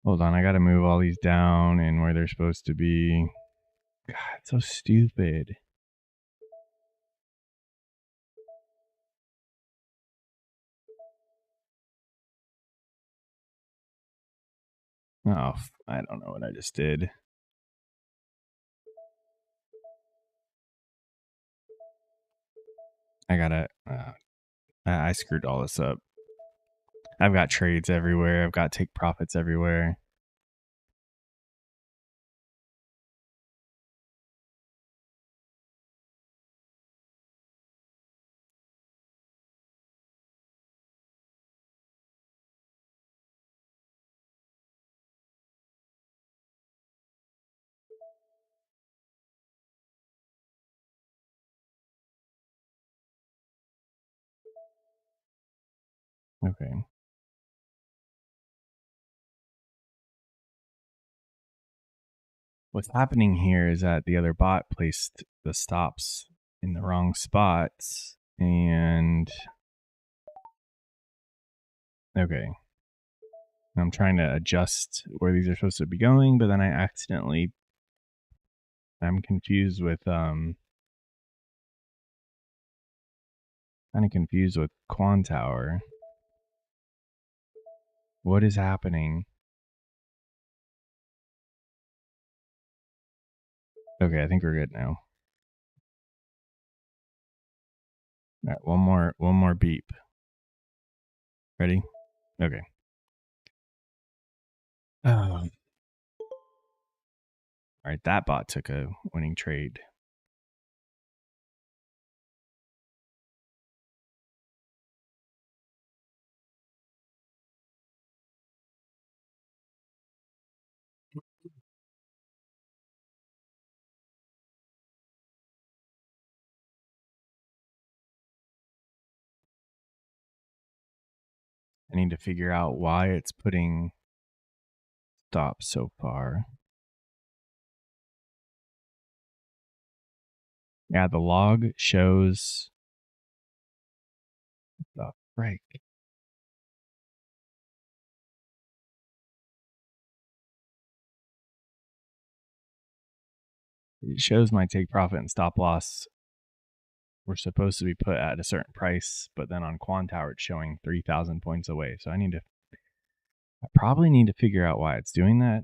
Hold on, I got to move all these down and where they're supposed to be. God, it's so stupid. Oh, I don't know what I just did. I gotta. I screwed all this up. I've got trades everywhere. I've got take profits everywhere. Okay. What's happening here is that the other bot placed the stops in the wrong spots. And okay. I'm trying to adjust where these are supposed to be going, but then I'm confused with kind of confused with Quantower. What is happening? Okay, I think we're good now. All right, one more beep. Ready? Okay. Oh. All right, that bot took a winning trade. I need to figure out why it's putting stops so far. Yeah, the log shows the break. it shows my take profit and stop loss were supposed to be put at a certain price, but then on Quantower it's showing 3,000 points away. So I probably need to figure out why it's doing that.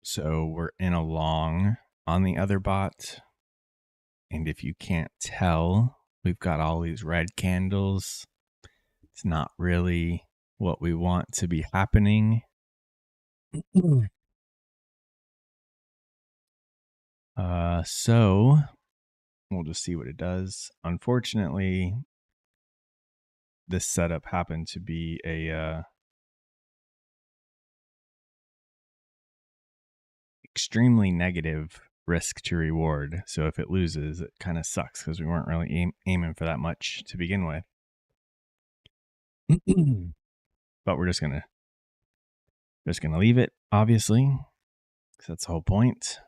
So we're in a long on the other bot. And if you can't tell, we've got all these red candles. It's not really what we want to be happening. So we'll just see what it does. Unfortunately, this setup happened to be a extremely negative risk to reward. So if it loses, it kind of sucks because we weren't really aiming for that much to begin with. But we're just gonna leave it, obviously, because that's the whole point.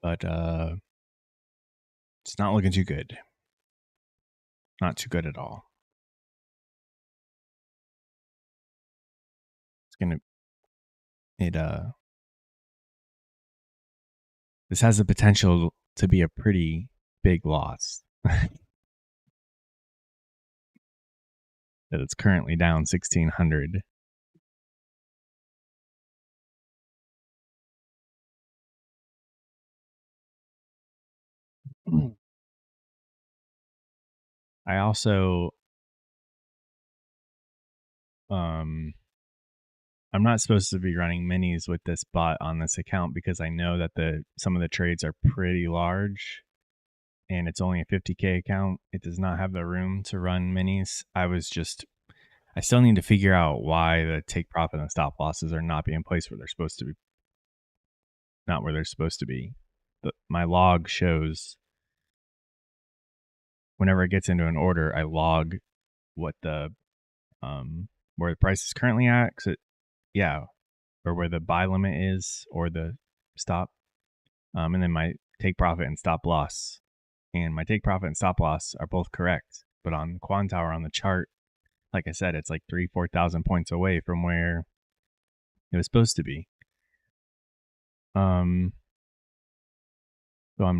But it's not looking too good. Not too good at all. It's gonna this has the potential to be a pretty big loss. That it's currently down 1,600. I also I'm not supposed to be running minis with this bot on this account because I know that some of the trades are pretty large and it's only a 50K account. It does not have the room to run minis. I still need to figure out why the take profit and stop losses are not being placed where they're supposed to be. Not where they're supposed to be. My log shows whenever it gets into an order, I log what the where the price is currently at, or where the buy limit is or the stop, and then my take profit and stop loss. And my take profit and stop loss are both correct, but on Quantower on the chart, like I said, it's like 4,000 points away from where it was supposed to be. So I'm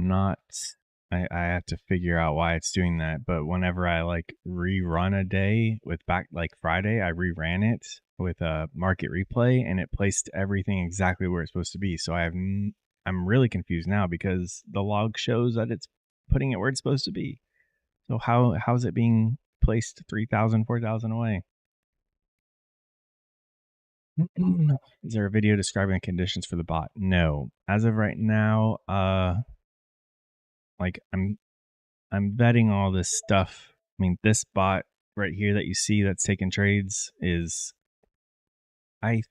not. I have to figure out why it's doing that. But whenever I like rerun a day with back like Friday, I reran it with a market replay and it placed everything exactly where it's supposed to be. So I'm really confused now because the log shows that it's putting it where it's supposed to be. So how's it being placed 3,000, 4,000 away? Is there a video describing the conditions for the bot? No. As of right now, like I'm vetting all this stuff. I mean, this bot right here that you see that's taking trades is I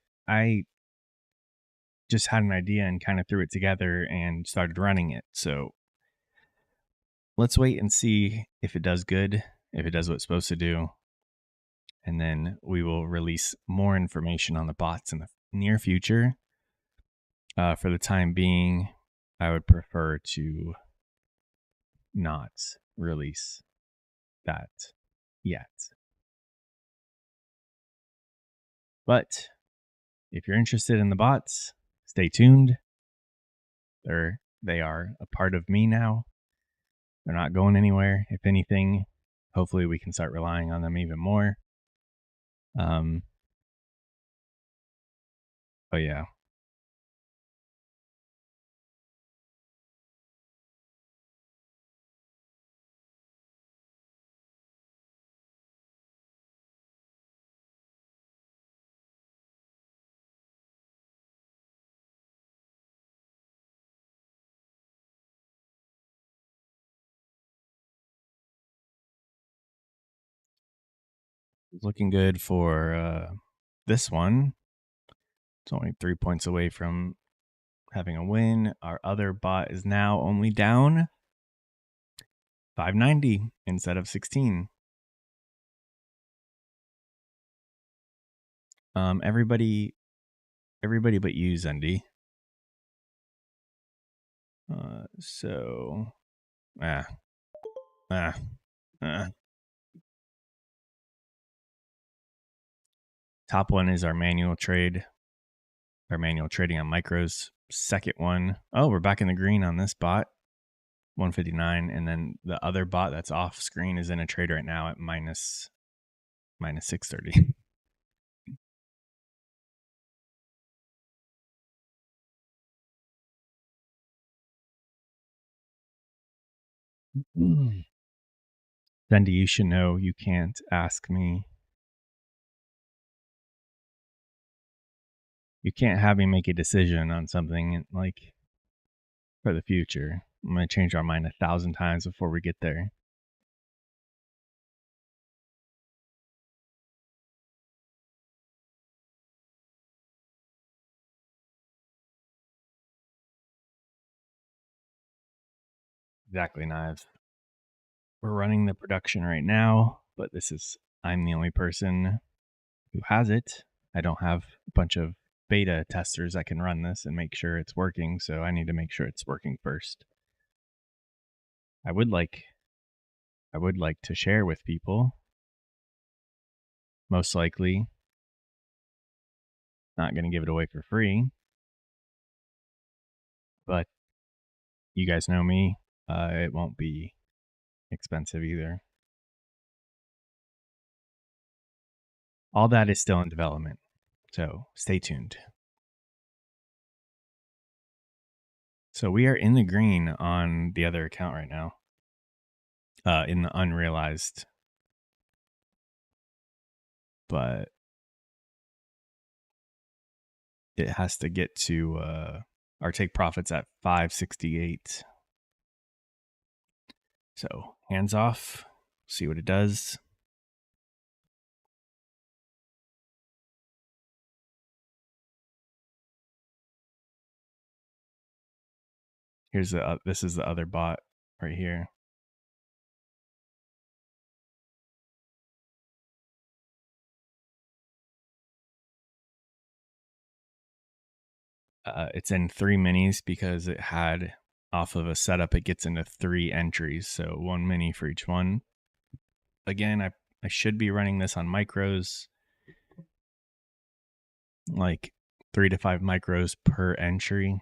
just had an idea and kind of threw it together and started running it. So let's wait and see if it does good, if it does what it's supposed to do. And then we will release more information on the bots in the near future. For the time being, I would prefer to not release that yet. But if you're interested in the bots, stay tuned. They are a part of me now. They're not going anywhere. If anything, hopefully we can start relying on them even more. But yeah, it's looking good for this one. It's only 3 points away from having a win. Our other bot is now only down 590 instead of 16. Everybody but you, Zendy. So, ah, ah, ah. Top one is our manual trading on micros. Second one, oh, we're back in the green on this bot, 159, and then the other bot that's off screen is in a trade right now at minus 630. Zendy, you should know you can't ask me. You can't have me make a decision on something like for the future. I'm going to change our mind 1,000 times before we get there. Exactly, Knives. We're running the production right now, but I'm the only person who has it. I don't have a bunch of beta testers that can run this and make sure it's working, so I need to make sure it's working first. I would like to share with people. Most likely not going to give it away for free, but you guys know me. It won't be expensive either. All that is still in development, so stay tuned. So we are in the green on the other account right now, in the unrealized, but it has to get to our take profits at 568. So hands off, see what it does. This is the other bot right here. It's in 3 minis because it had off of a setup, it gets into 3 entries. So 1 mini for each one. Again, I should be running this on micros, like 3 to 5 micros per entry.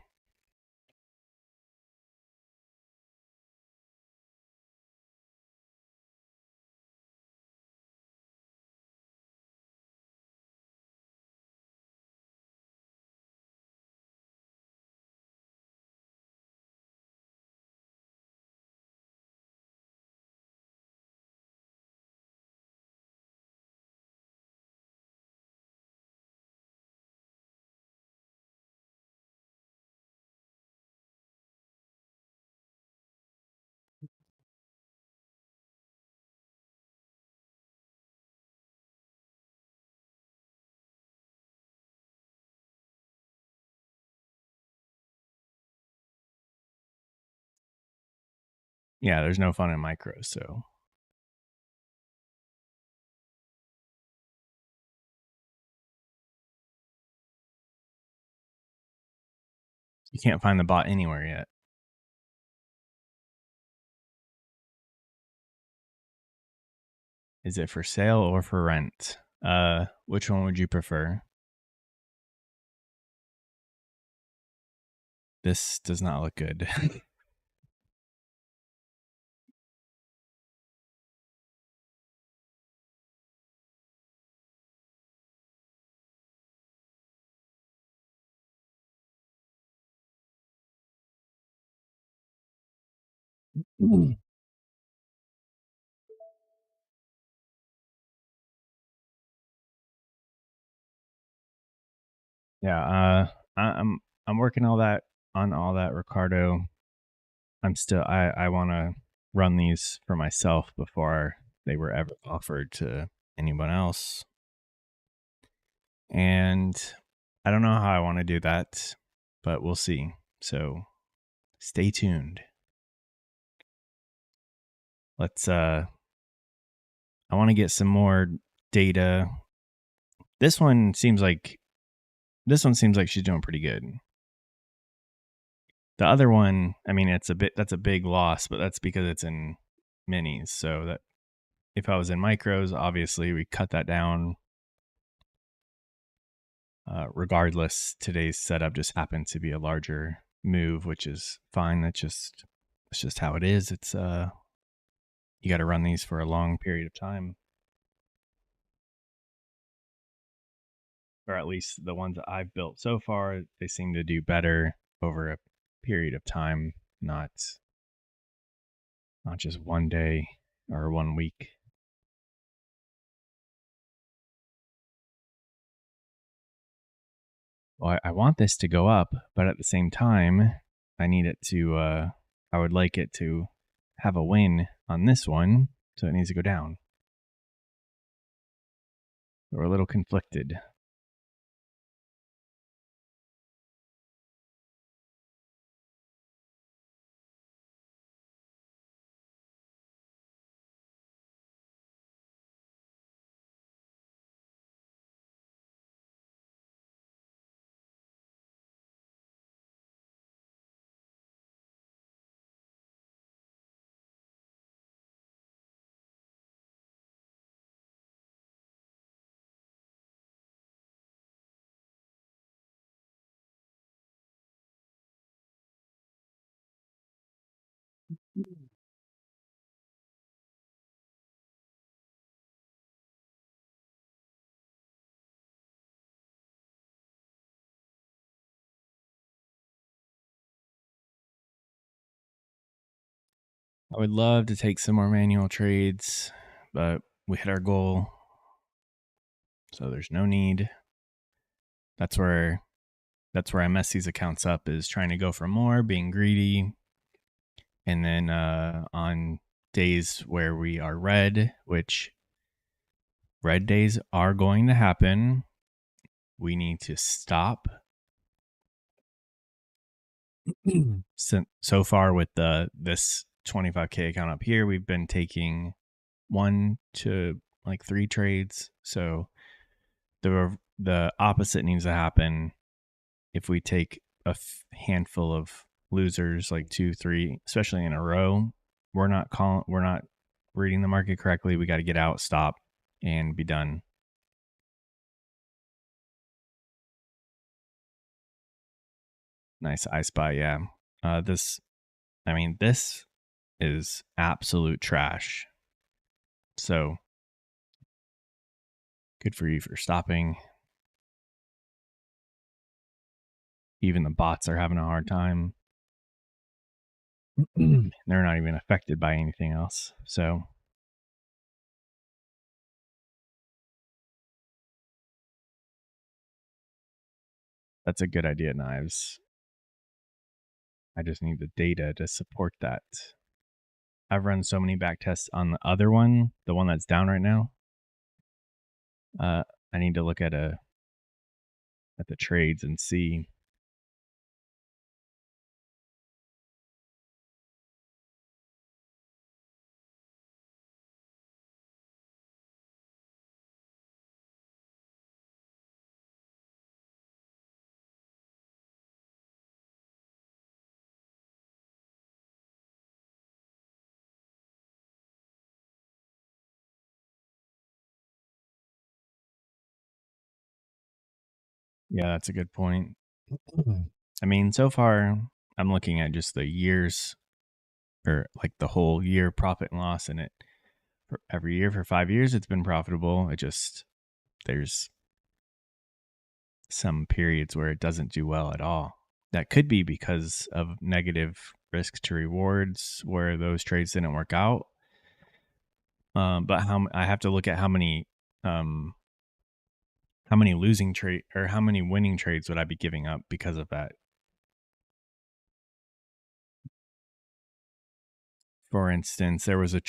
Yeah, there's no fun in micros, so you can't find the bot anywhere yet. Is it for sale or for rent? Which one would you prefer? This does not look good. Yeah, I'm working all that on all that, Ricardo. I want to run these for myself before they were ever offered to anyone else. And I don't know how I want to do that, but we'll see. So stay tuned. Let's I want to get some more data. This one seems like she's doing pretty good. The other one, I mean, that's a big loss, but that's because it's in minis. So that if I was in micros, obviously we cut that down. Regardless, today's setup just happened to be a larger move, which is fine. It's just how it is. It's you got to run these for a long period of time, or at least the ones that I've built so far, they seem to do better over a period of time, not just one day or 1 week. Well, I want this to go up, but at the same time, I need it to. I would like it to have a win on this one, so it needs to go down. We're a little conflicted. I would love to take some more manual trades, but we hit our goal, so there's no need. That's where I mess these accounts up, is trying to go for more, being greedy, and then on days where we are red, which red days are going to happen, we need to stop. So far with this 25K account up here, we've been taking 1 to like 3 trades. So the opposite needs to happen. If we take a handful of losers, like 2, 3, especially in a row, we're not reading the market correctly. We got to get out, stop, and be done. Nice I spy, yeah. This is absolute trash. So good for you for stopping. Even the bots are having a hard time. They're not even affected by anything else. So that's a good idea, Knives. I just need the data to support that. I've run so many back tests on the other one, the one that's down right now. I need to look at the trades and see. Yeah, that's a good point. I mean, so far I'm looking at just the years or like the whole year profit and loss in it. For every year for 5 years, it's been profitable. It just, there's some periods where it doesn't do well at all. That could be because of negative risk to rewards where those trades didn't work out. But how I have to look at um, how many losing trade or how many winning trades would I be giving up because of that? For instance, there was a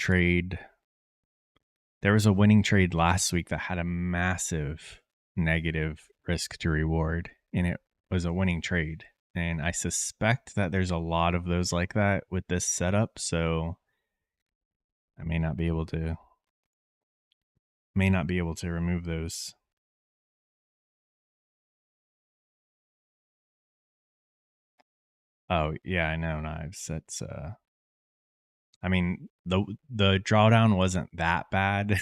winning trade last week that had a massive negative risk to reward, and it was a winning trade. And I suspect that there's a lot of those like that with this setup. So I may not be able to remove those. Oh yeah, I know knives. That's I mean the drawdown wasn't that bad.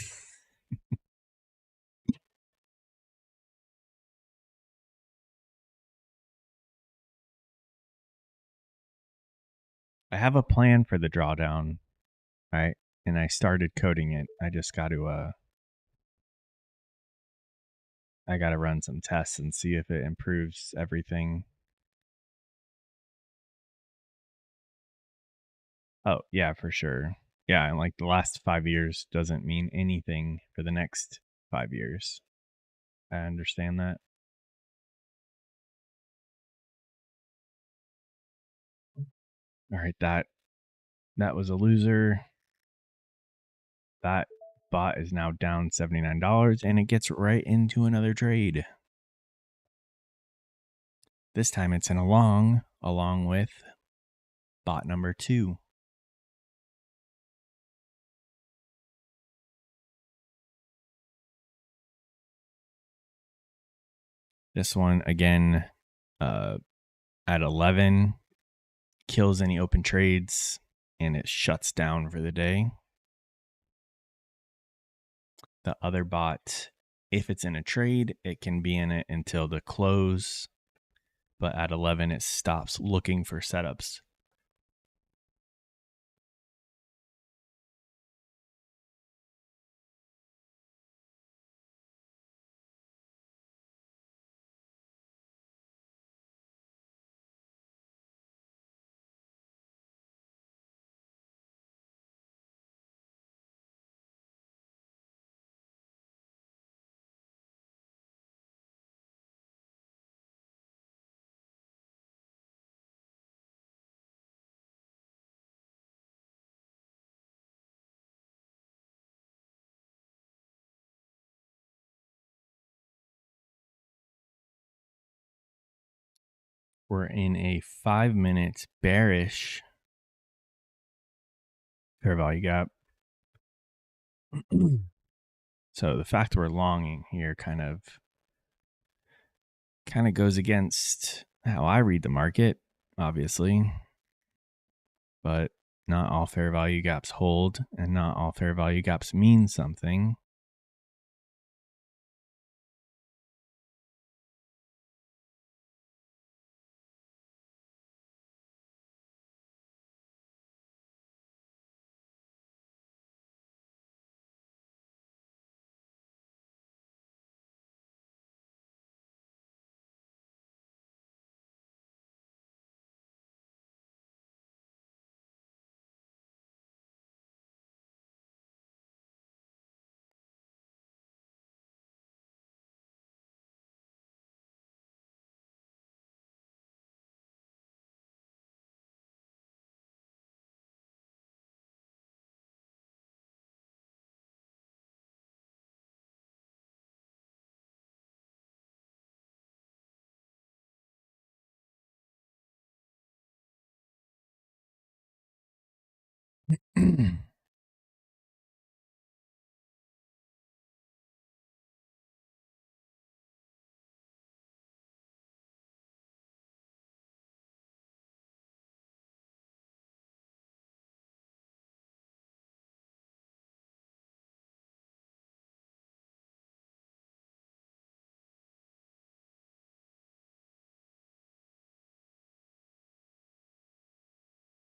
I have a plan for the drawdown, right? And I started coding it. I just got to I got to run some tests and see if it improves everything. Oh, yeah, for sure. Yeah, and like the last 5 years doesn't mean anything for the next 5 years. I understand that. All right, that was a loser. That bot is now down $79 and it gets right into another trade. This time it's in a long along with bot number 2. This one again at 11 kills any open trades and it shuts down for the day. The other bot, if it's in a trade, it can be in it until the close, but at 11 it stops looking for setups. We're in a 5-minute bearish fair value gap. So the fact we're longing here kind of goes against how I read the market, obviously. But not all fair value gaps hold, and not all fair value gaps mean something.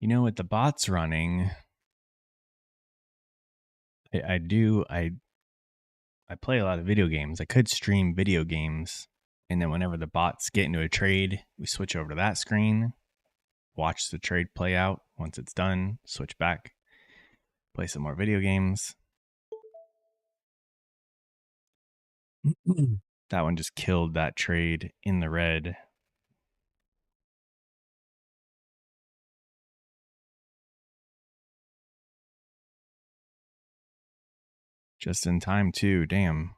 With the bots running, I play a lot of video games. I could stream video games, and then whenever the bots get into a trade, we switch over to that screen, watch the trade play out. Once it's done, switch back, play some more video games. That one just killed that trade in the red. Just in time, too. Damn.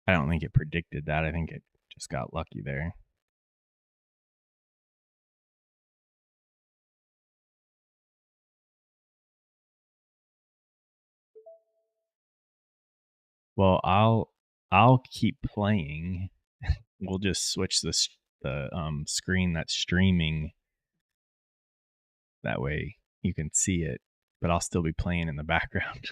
I don't think it predicted that. I think it just got lucky there. Well, I'll keep playing. We'll just switch the screen that's streaming. That way you can see it, but I'll still be playing in the background.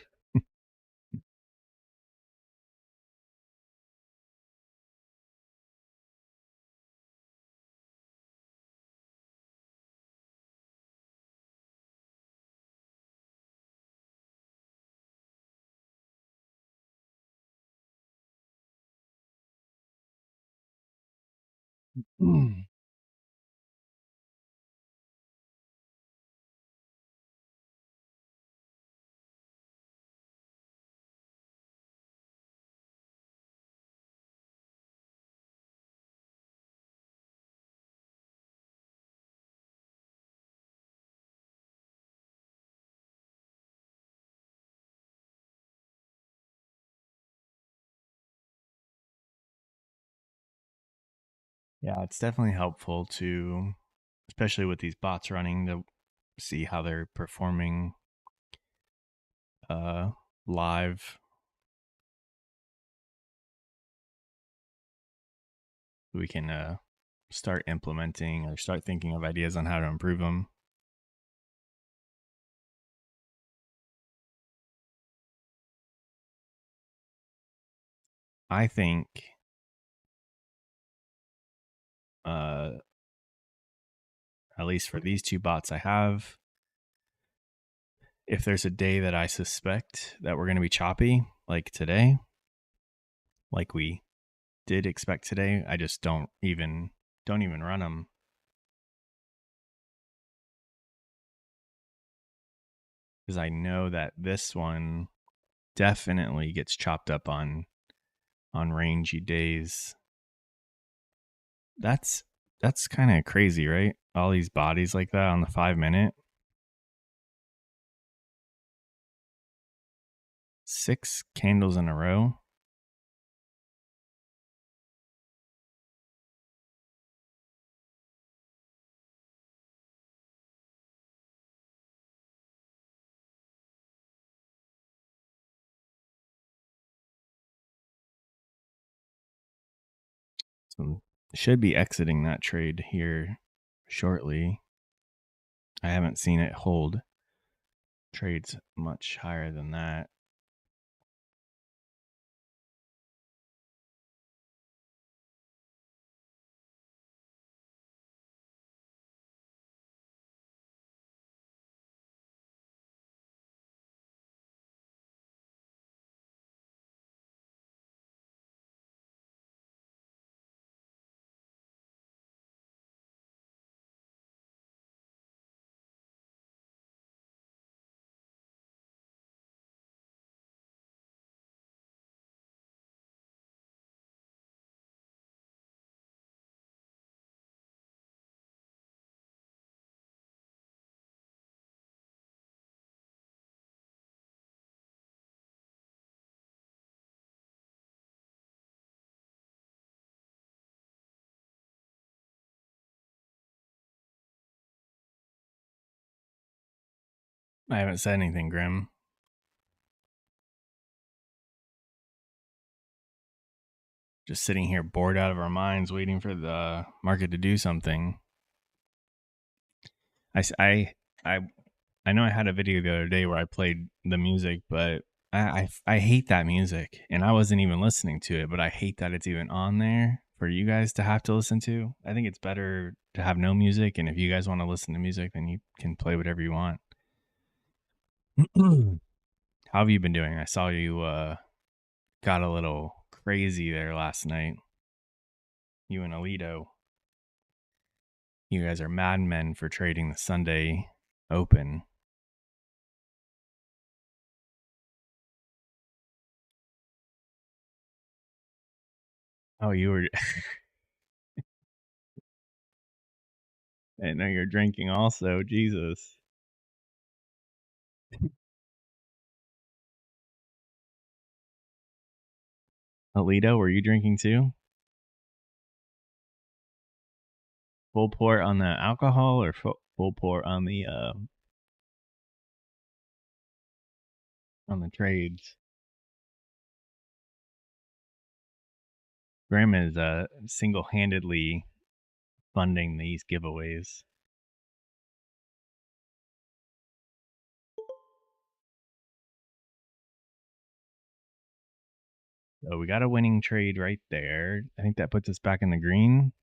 Yeah, it's definitely helpful to, especially with these bots running, to see how they're performing live. We can start implementing or start thinking of ideas on how to improve them. I think at least for these two bots I have, if there's a day that I suspect that we're going to be choppy, like today, like we did expect today, I just don't even run them. Because I know that this one definitely gets chopped up on rangy days. That's kind of crazy, right? All these bodies like that on the 5 minute. 6 candles in a row. So should be exiting that trade here shortly. I haven't seen it hold trades much higher than that. I haven't said anything, Grim. Just sitting here bored out of our minds waiting for the market to do something. I know I had a video the other day where I played the music, but I hate that music, and I wasn't even listening to it, but I hate that it's even on there for you guys to have to listen to. I think it's better to have no music, and if you guys want to listen to music, then you can play whatever you want. How have you been doing? I saw you got a little crazy there last night. You and Alito. You guys are madmen for trading the Sunday Open. Oh, you were. I know you're drinking also. Jesus. Alito, were you drinking too? Full pour on the alcohol or full pour on the trades? Grandma is single-handedly funding these giveaways. So we got a winning trade right there. I think that puts us back in the green.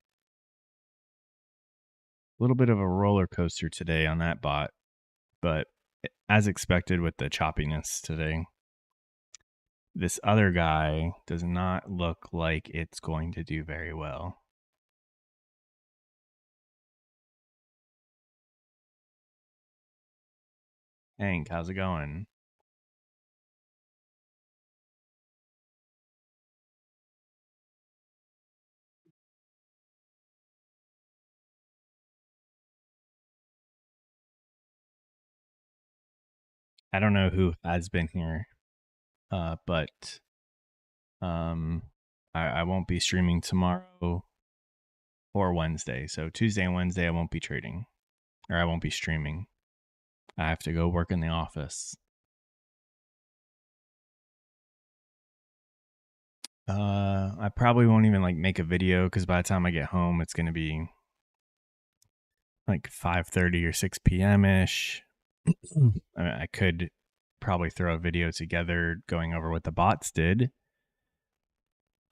A little bit of a roller coaster today on that bot, but as expected with the choppiness today. This other guy does not look like it's going to do very well. Hank, how's it going? I don't know who has been here, but I won't be streaming tomorrow or Wednesday. So Tuesday and Wednesday I won't be trading, or I won't be streaming. I have to go work in the office. I probably won't even like make a video because by the time I get home, it's gonna be like 5:30 or 6 p.m. ish. I mean, I could probably throw a video together going over what the bots did.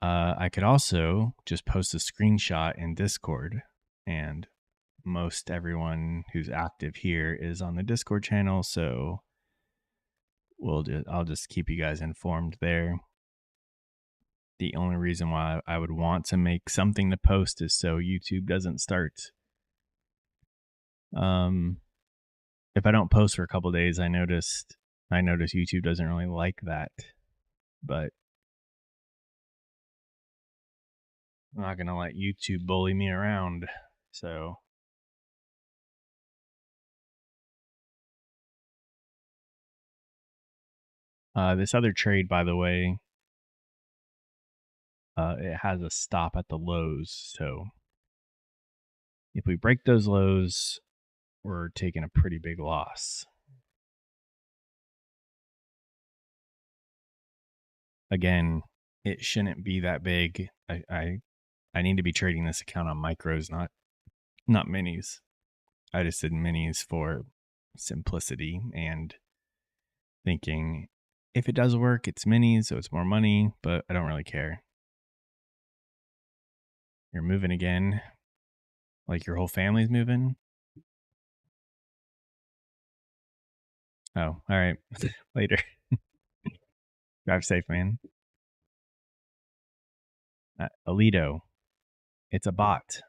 I could also just post a screenshot in Discord, and most everyone who's active here is on the Discord channel, so I'll just keep you guys informed there. The only reason why I would want to make something to post is so YouTube doesn't start. If I don't post for a couple days, I notice YouTube doesn't really like that, but I'm not gonna let YouTube bully me around. So this other trade, by the way, it has a stop at the lows. So if we break those lows, we're taking a pretty big loss. Again, it shouldn't be that big. I need to be trading this account on micros, not minis. I just did minis for simplicity and thinking if it does work, it's minis, so it's more money, but I don't really care. You're moving again. Like your whole family's moving? Oh, all right. Later. Drive safe, man. Alito, it's a bot.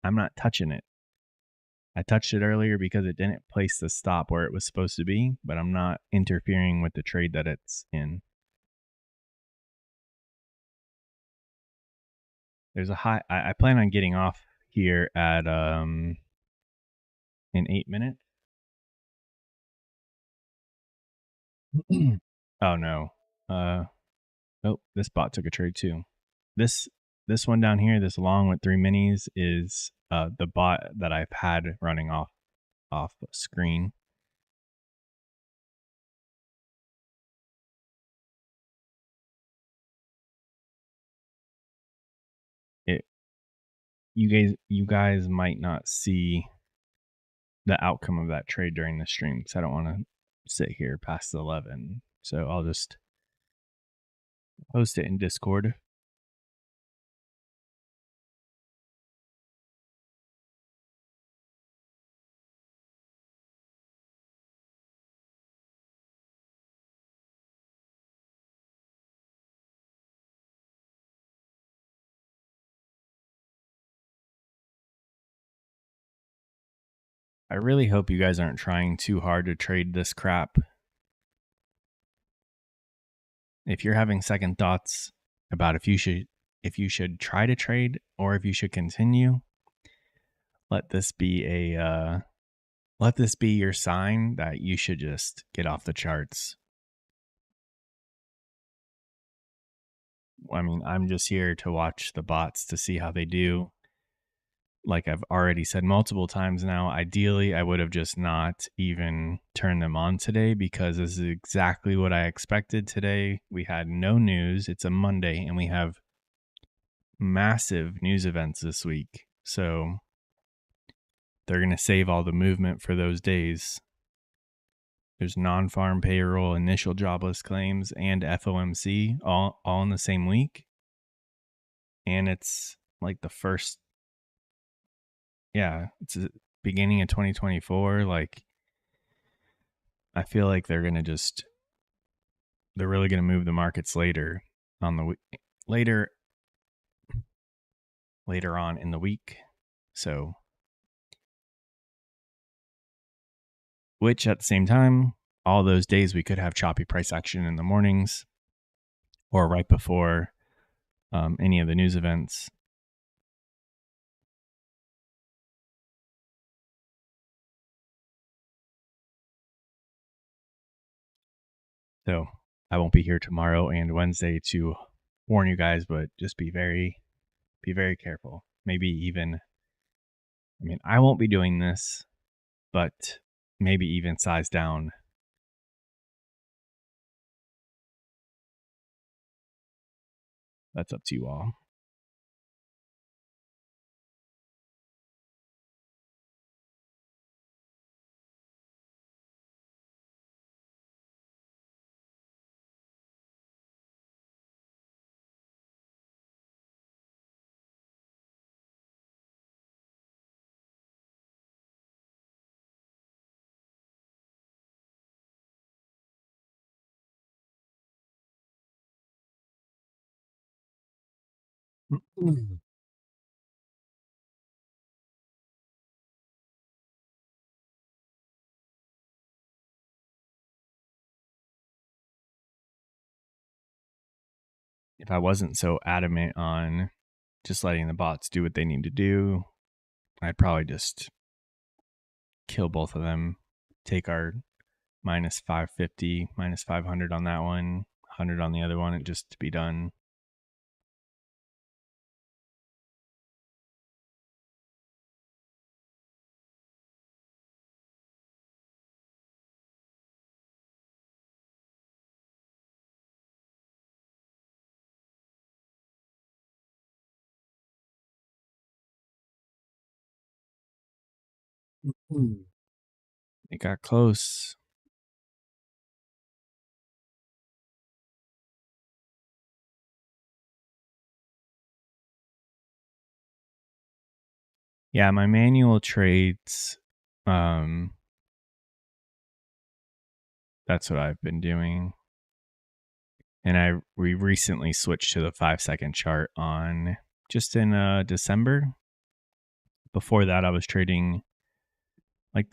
I'm not touching it. I touched it earlier because it didn't place the stop where it was supposed to be, but I'm not interfering with the trade that it's in. There's a high. I plan on getting off here at in 8 minutes. Oh no. Oh, this bot took a trade too. This one down here, this long with 3 minis, is the bot that I've had running off screen. It you guys might not see the outcome of that trade during the stream because I don't want to sit here past 11. So I'll just post it in Discord. I really hope you guys aren't trying too hard to trade this crap. If you're having second thoughts about if you should try to trade or if you should continue, let this be your sign that you should just get off the charts. I mean, I'm just here to watch the bots to see how they do. Like I've already said multiple times now, ideally I would have just not even turned them on today because this is exactly what I expected today. We had no news. It's a Monday and we have massive news events this week. So they're going to save all the movement for those days. There's non-farm payroll, initial jobless claims, and FOMC all in the same week. And it's like the first, it's the beginning of 2024. Like, I feel like they're really going to move the markets later later on in the week. So, which at the same time, all those days we could have choppy price action in the mornings or right before any of the news events. So I won't be here tomorrow and Wednesday to warn you guys, but just be very careful. Maybe even, I won't be doing this, but maybe even size down. That's up to you all. If I wasn't so adamant on just letting the bots do what they need to do, I'd probably just kill both of them, take our minus 550, minus 500 on that one, 100 on the other one, and just be done. It got close. Yeah, my manual trades, that's what I've been doing. And we recently switched to the 5-second chart in December. Before that, I was trading like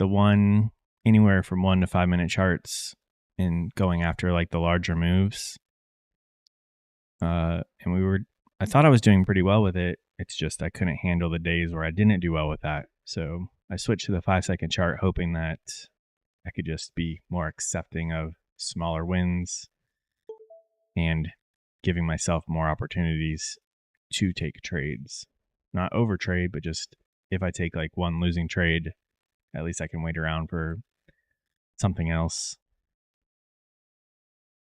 anywhere from 1 to 5 minute charts and going after like the larger moves. And I thought I was doing pretty well with it. It's just I couldn't handle the days where I didn't do well with that. So I switched to the 5-second chart, hoping that I could just be more accepting of smaller wins and giving myself more opportunities to take trades. Not over trade, but just if I take like one losing trade, at least I can wait around for something else.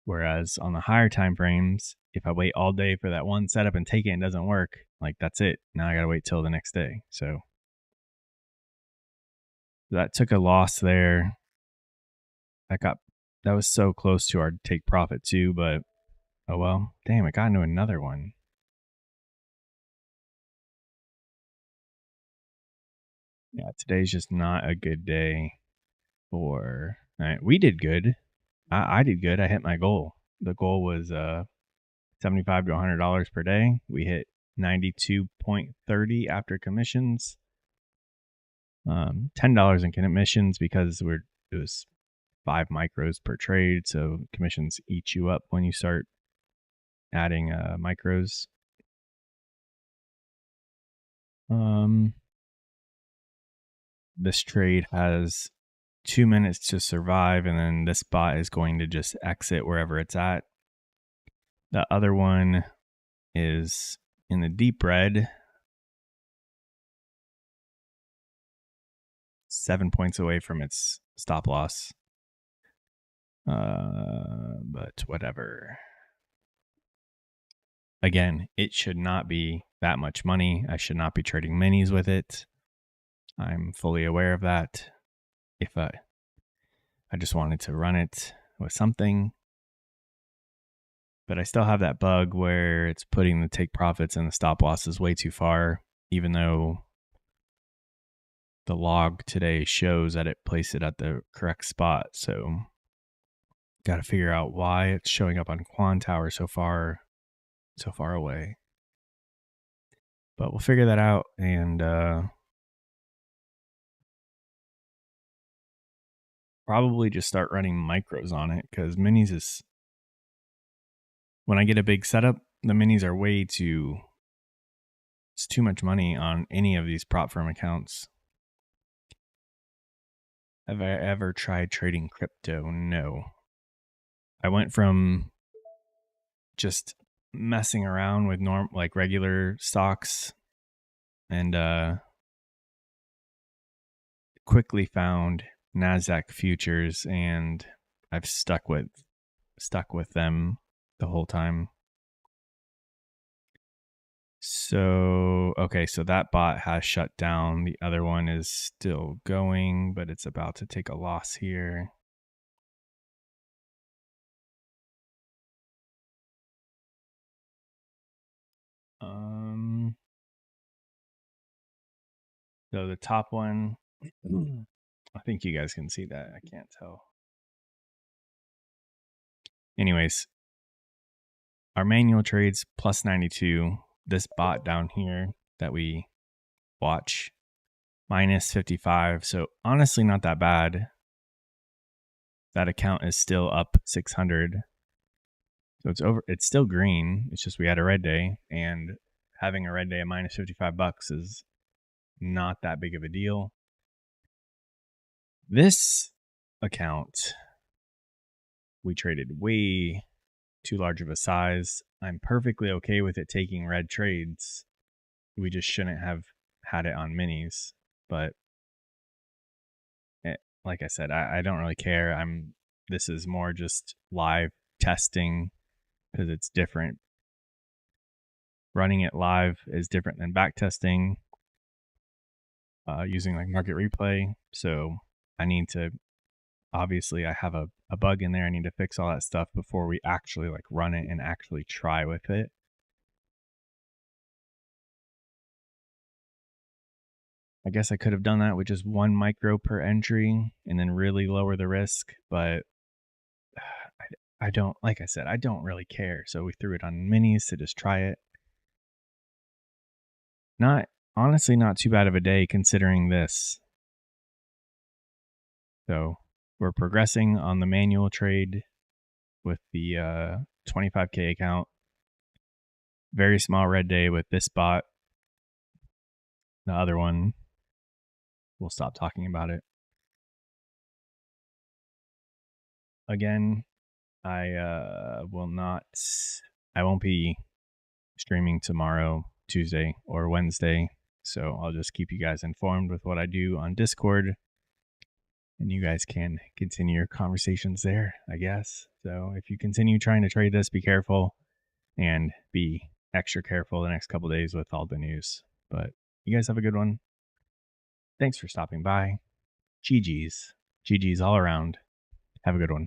Whereas on the higher time frames, if I wait all day for that one setup and take it and it doesn't work, like that's it. Now I got to wait till the next day. So that took a loss there. That was so close to our take profit too, but oh well. Damn, it got into another one. Yeah, today's just not a good day for. We did good. I did good. I hit my goal. The goal was $75 to $100 per day. We hit 92.30 after commissions. $10 in commissions because it was 5 micros per trade. So commissions eat you up when you start adding micros. This trade has 2 minutes to survive, and then this bot is going to just exit wherever it's at. The other one is in the deep red, 7 points away from its stop loss. But whatever. Again, it should not be that much money. I should not be trading minis with it. I'm fully aware of that. If I just wanted to run it with something, but I still have that bug where it's putting the take profits and the stop losses way too far, even though the log today shows that it placed it at the correct spot. So got to figure out why it's showing up on Quan Tower so far away. But we'll figure that out, and probably just start running micros on it, because minis is, when I get a big setup, the minis are it's too much money on any of these prop firm accounts. Have I ever tried trading crypto? No. I went from just messing around with regular stocks, and quickly found Nasdaq futures, and I've stuck with them the whole time. So, okay, so that bot has shut down. The other one is still going, but it's about to take a loss here. So the top one, I think you guys can see that. I can't tell. Anyways, our manual trades plus 92. This bot down here that we watch minus 55. So honestly, not that bad. That account is still up 600. So it's still green. It's just we had a red day, and having a red day at minus $55 is not that big of a deal. This account, we traded way too large of a size. I'm perfectly okay with it taking red trades. We just shouldn't have had it on minis. But like I said, I don't really care. This is more just live testing, because it's different. Running it live is different than back testing using like market replay. So I need to, obviously I have a bug in there. I need to fix all that stuff before we actually like run it and actually try with it. I guess I could have done that with just 1 micro per entry and then really lower the risk, but I don't, like I said, I don't really care. So we threw it on minis to just try it. Honestly, not too bad of a day considering this. So we're progressing on the manual trade with the 25K account. Very small red day with this bot. The other one, we'll stop talking about it. Again, I won't be streaming tomorrow, Tuesday or Wednesday. So I'll just keep you guys informed with what I do on Discord, and you guys can continue your conversations there, I guess. So if you continue trying to trade this, be careful, and be extra careful the next couple days with all the news. But you guys have a good one. Thanks for stopping by. GG's all around. Have a good one.